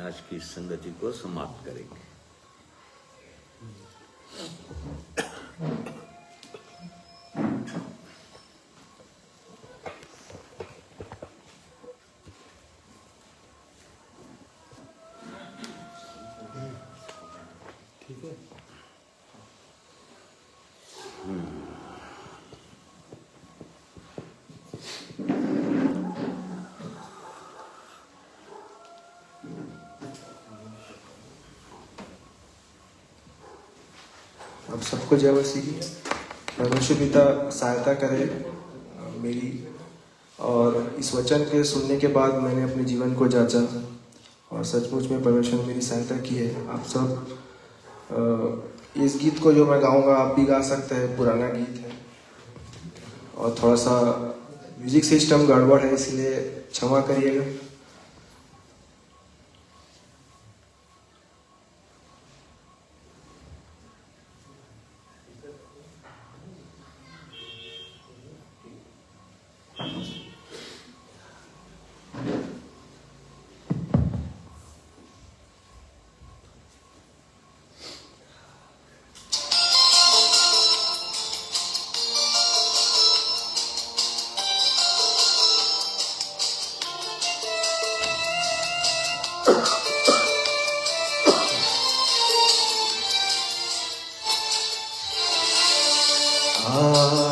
आज की संगति को समाप्त करेंगे। ठीक है। अब सबको जय मसीह की। परमेश्वर पिता सहायता करे मेरी, और इस वचन के सुनने के बाद मैंने अपने जीवन को जांचा और सचमुच में परमेश्वर ने मेरी सहायता की है। आप सब इस गीत को जो मैं गाऊंगा आप भी गा सकते हैं, पुराना गीत है और थोड़ा सा म्यूजिक सिस्टम गड़बड़ है, इसलिए क्षमा करिएगा।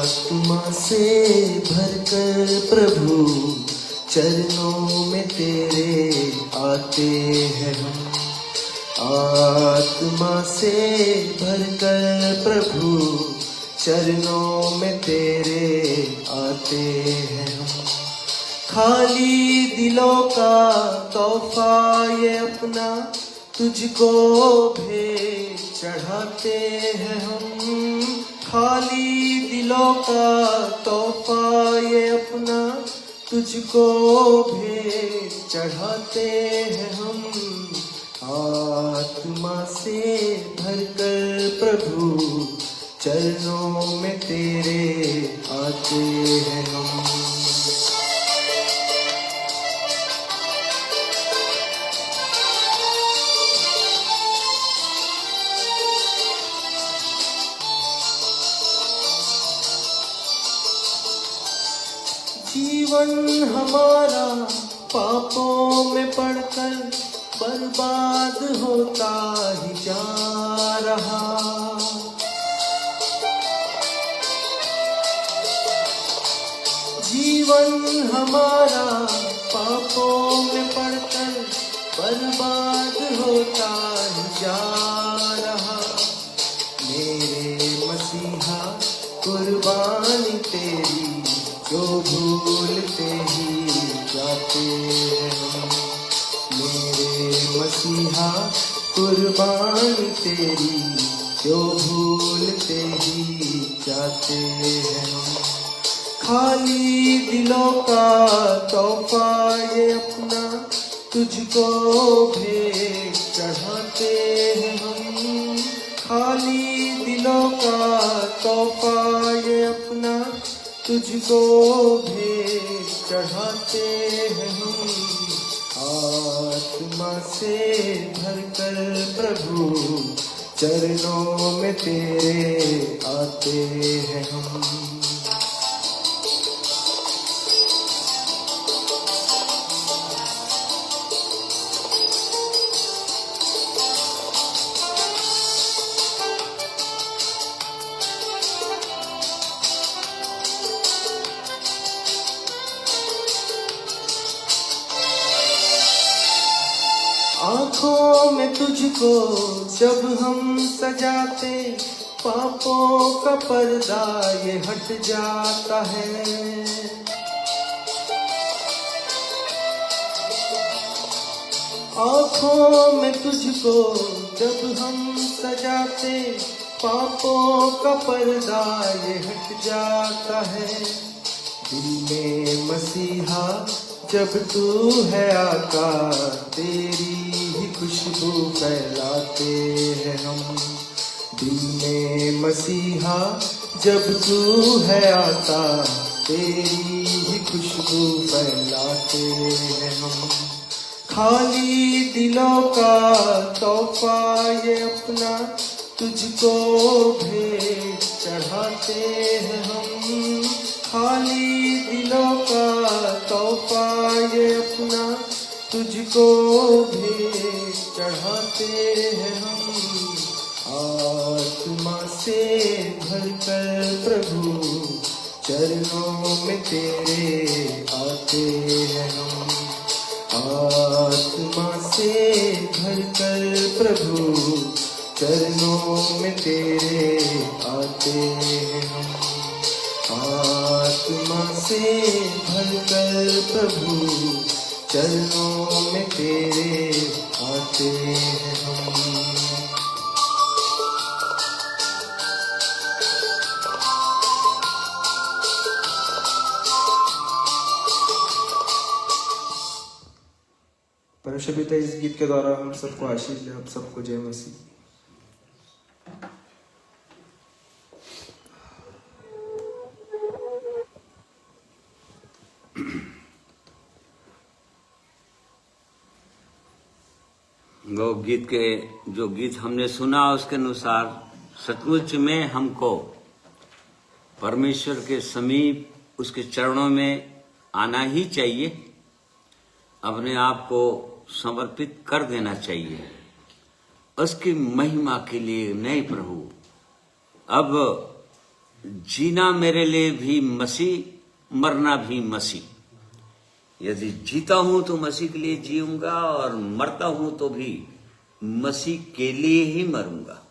आत्मा से भरकर प्रभु चरणों में तेरे आते हैं हम। आत्मा से भरकर प्रभु चरणों में तेरे आते हैं हम। खाली दिलों का तोहफा ये अपना तुझको भेंट चढ़ाते हैं हम। खाली दिलों का तोहफा ये अपना तुझको भेंट चढ़ाते हैं हम। आत्मा से भरकर प्रभु चरणों में तेरे आते हैं हम। जीवन हमारा पापों में पड़कर बर्बाद होता ही जा रहा। जीवन हमारा पापों में पड़कर बर्बाद होता ही जा रहा। मेरे मसीहा कुर्बानी तेरी जो भूलते ही जाते हैं हम। मेरे मसीहा कुर्बानी तेरी जो भूलते ही जाते हैं हम। खाली दिलों का तोहफा ये अपना तुझको भेंट चढ़ाते हैं हम। खाली दिलों का तोहफा ये अपना तुझको भेंट चढ़ाते हैं हम। आत्मा से भरकर प्रभु चरणों में तेरे आते हैं हम। आँखों में तुझको जब हम सजाते पापों का पर्दा ये हट जाता है। आँखों में तुझको जब हम सजाते पापों का पर्दा ये हट जाता है। दिल में मसीहा जब तू है आता तेरी ही खुशबू फैलाते हैं हम। दिल में मसीहा जब तू है आता तेरी ही खुशबू फैलाते हैं हम। खाली दिलों का तोहफा ये अपना तुझको भेंट चढ़ाते हैं हम। खाली दिलों का तोहफा ये अपना तुझको भेंट चढ़ाते हैं हम। आत्मा से भरकर प्रभु चरणों में तेरे आते हैं हम। आत्मा से भरकर प्रभु चरणों में तेरे आते हैं हम। आत्मा से भरकर प्रभु चरणों में तेरे आते हैं हम। परमेश्वर पिता इस गीत के द्वारा हम सबको आशीष दे। आप सबको जय मसीह। वो गीत के जो गीत हमने सुना उसके अनुसार सचमुच में हमको परमेश्वर के समीप उसके चरणों में आना ही चाहिए। अपने आप को समर्पित कर देना चाहिए उसकी महिमा के लिए। नहीं प्रभु, अब जीना मेरे लिए भी मसीह, मरना भी मसीह। यदि जीता हूं तो मसीह के लिए जीऊंगा और मरता हूं तो भी मसीह के लिए ही मरूंगा।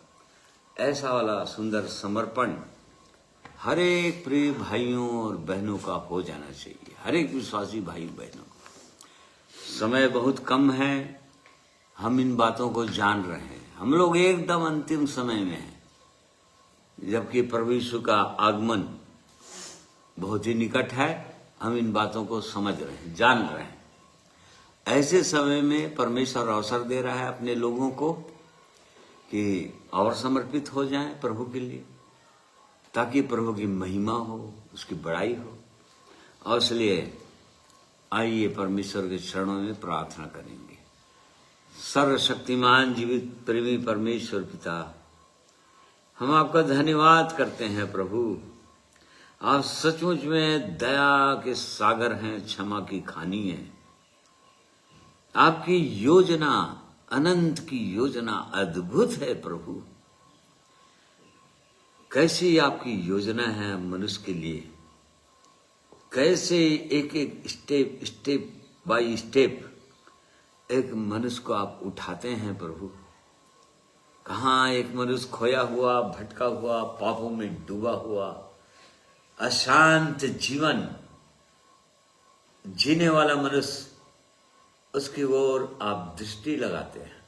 ऐसा वाला सुंदर समर्पण हर एक प्रिय भाइयों और बहनों का हो जाना चाहिए, हर एक विश्वासी भाई बहनों का। समय बहुत कम है, हम इन बातों को जान रहे हैं। हम लोग एकदम अंतिम समय में हैं, जबकि प्रभु यीशु का आगमन बहुत ही निकट है। हम इन बातों को समझ रहे हैं, जान रहे हैं। ऐसे समय में परमेश्वर अवसर दे रहा है अपने लोगों को कि और समर्पित हो जाएं प्रभु के लिए, ताकि प्रभु की महिमा हो, उसकी बड़ाई हो। और इसलिए आइए परमेश्वर के चरणों में प्रार्थना करेंगे। सर्वशक्तिमान जीवित प्रेमी परमेश्वर पिता, हम आपका धन्यवाद करते हैं प्रभु। आप सचमुच में दया के सागर हैं, क्षमा की खानी है। आपकी योजना, अनंत की योजना अद्भुत है प्रभु। कैसी आपकी योजना है मनुष्य के लिए, कैसे एक एक स्टेप बाय स्टेप एक मनुष्य को आप उठाते हैं प्रभु। कहाँ एक मनुष्य खोया हुआ, भटका हुआ, पापों में डूबा हुआ, अशांत जीवन जीने वाला मनुष्य, उसकी ओर आप दृष्टि लगाते हैं,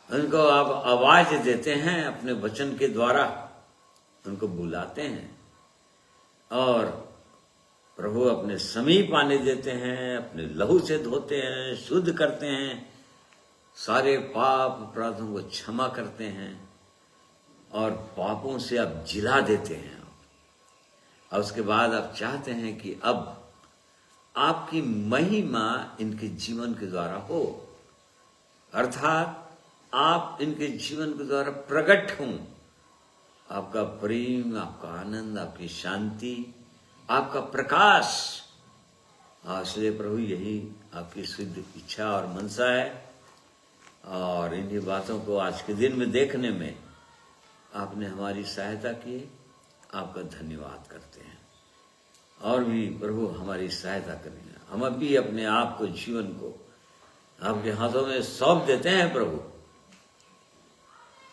उनको आप आवाज देते हैं अपने वचन के द्वारा, उनको बुलाते हैं और प्रभु अपने समीप आने देते हैं, अपने लहू से धोते हैं, शुद्ध करते हैं, सारे पाप अपराधों को क्षमा करते हैं और पापों से आप जिला देते हैं। और उसके बाद आप चाहते हैं कि अब आपकी महिमा इनके जीवन के द्वारा हो, अर्थात आप इनके जीवन के द्वारा प्रकट हों। आपका प्रेम, आपका आनंद, आपकी शांति, आपका प्रकाश। इसलिए प्रभु यही आपकी सिद्ध इच्छा और मनसा है। और इन्हीं बातों को आज के दिन में देखने में आपने हमारी सहायता की, आपका धन्यवाद करते हैं। और भी प्रभु हमारी सहायता करेंगे। हम अभी अपने आप को, जीवन को आपके हाथों में सौंप देते हैं प्रभु।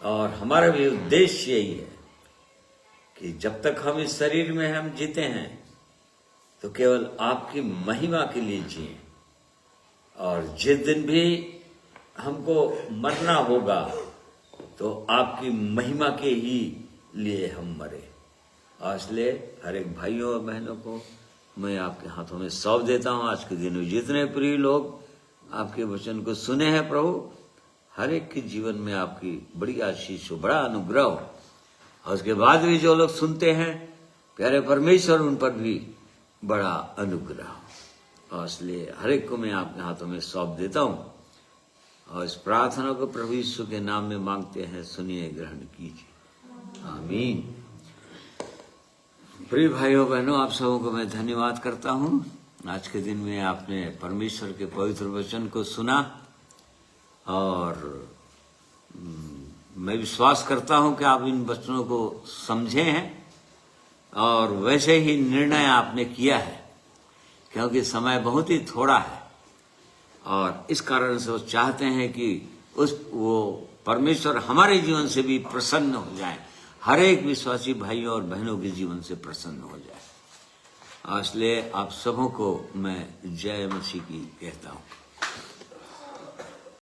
और हमारा भी उद्देश्य यही है कि जब तक हम इस शरीर में हम जीते हैं तो केवल आपकी महिमा के लिए जिए, और जिस दिन भी हमको मरना होगा तो आपकी महिमा के ही लिए हम मरे। और इसलिए हर एक भाइयों और बहनों को मैं आपके हाथों में सौंप देता हूँ। आज के दिन में जितने प्रिय लोग आपके वचन को सुने हैं प्रभु, हर एक के जीवन में आपकी बड़ी आशीष हो, बड़ा अनुग्रह हो। और उसके बाद भी जो लोग सुनते हैं, प्यारे परमेश्वर, उन पर भी बड़ा अनुग्रह हो। और इसलिए हर एक को मैं आपके हाथों में सौंप देता हूँ। और इस प्रार्थना को प्रभु यीशु के नाम में मांगते हैं, सुनिए, ग्रहण कीजिए, आमीन। प्रिय भाइयों बहनों, आप सबों को मैं धन्यवाद करता हूँ। आज के दिन में आपने परमेश्वर के पवित्र वचन को सुना और मैं विश्वास करता हूं कि आप इन वचनों को समझे हैं और वैसे ही निर्णय आपने किया है, क्योंकि समय बहुत ही थोड़ा है। और इस कारण से वो चाहते हैं कि वो परमेश्वर हमारे जीवन से भी प्रसन्न हो जाए, हर एक विश्वासी भाइयों और बहनों के जीवन से प्रसन्न हो जाए। इसलिए आप सबों को मैं जय मसीह की कहता हूँ।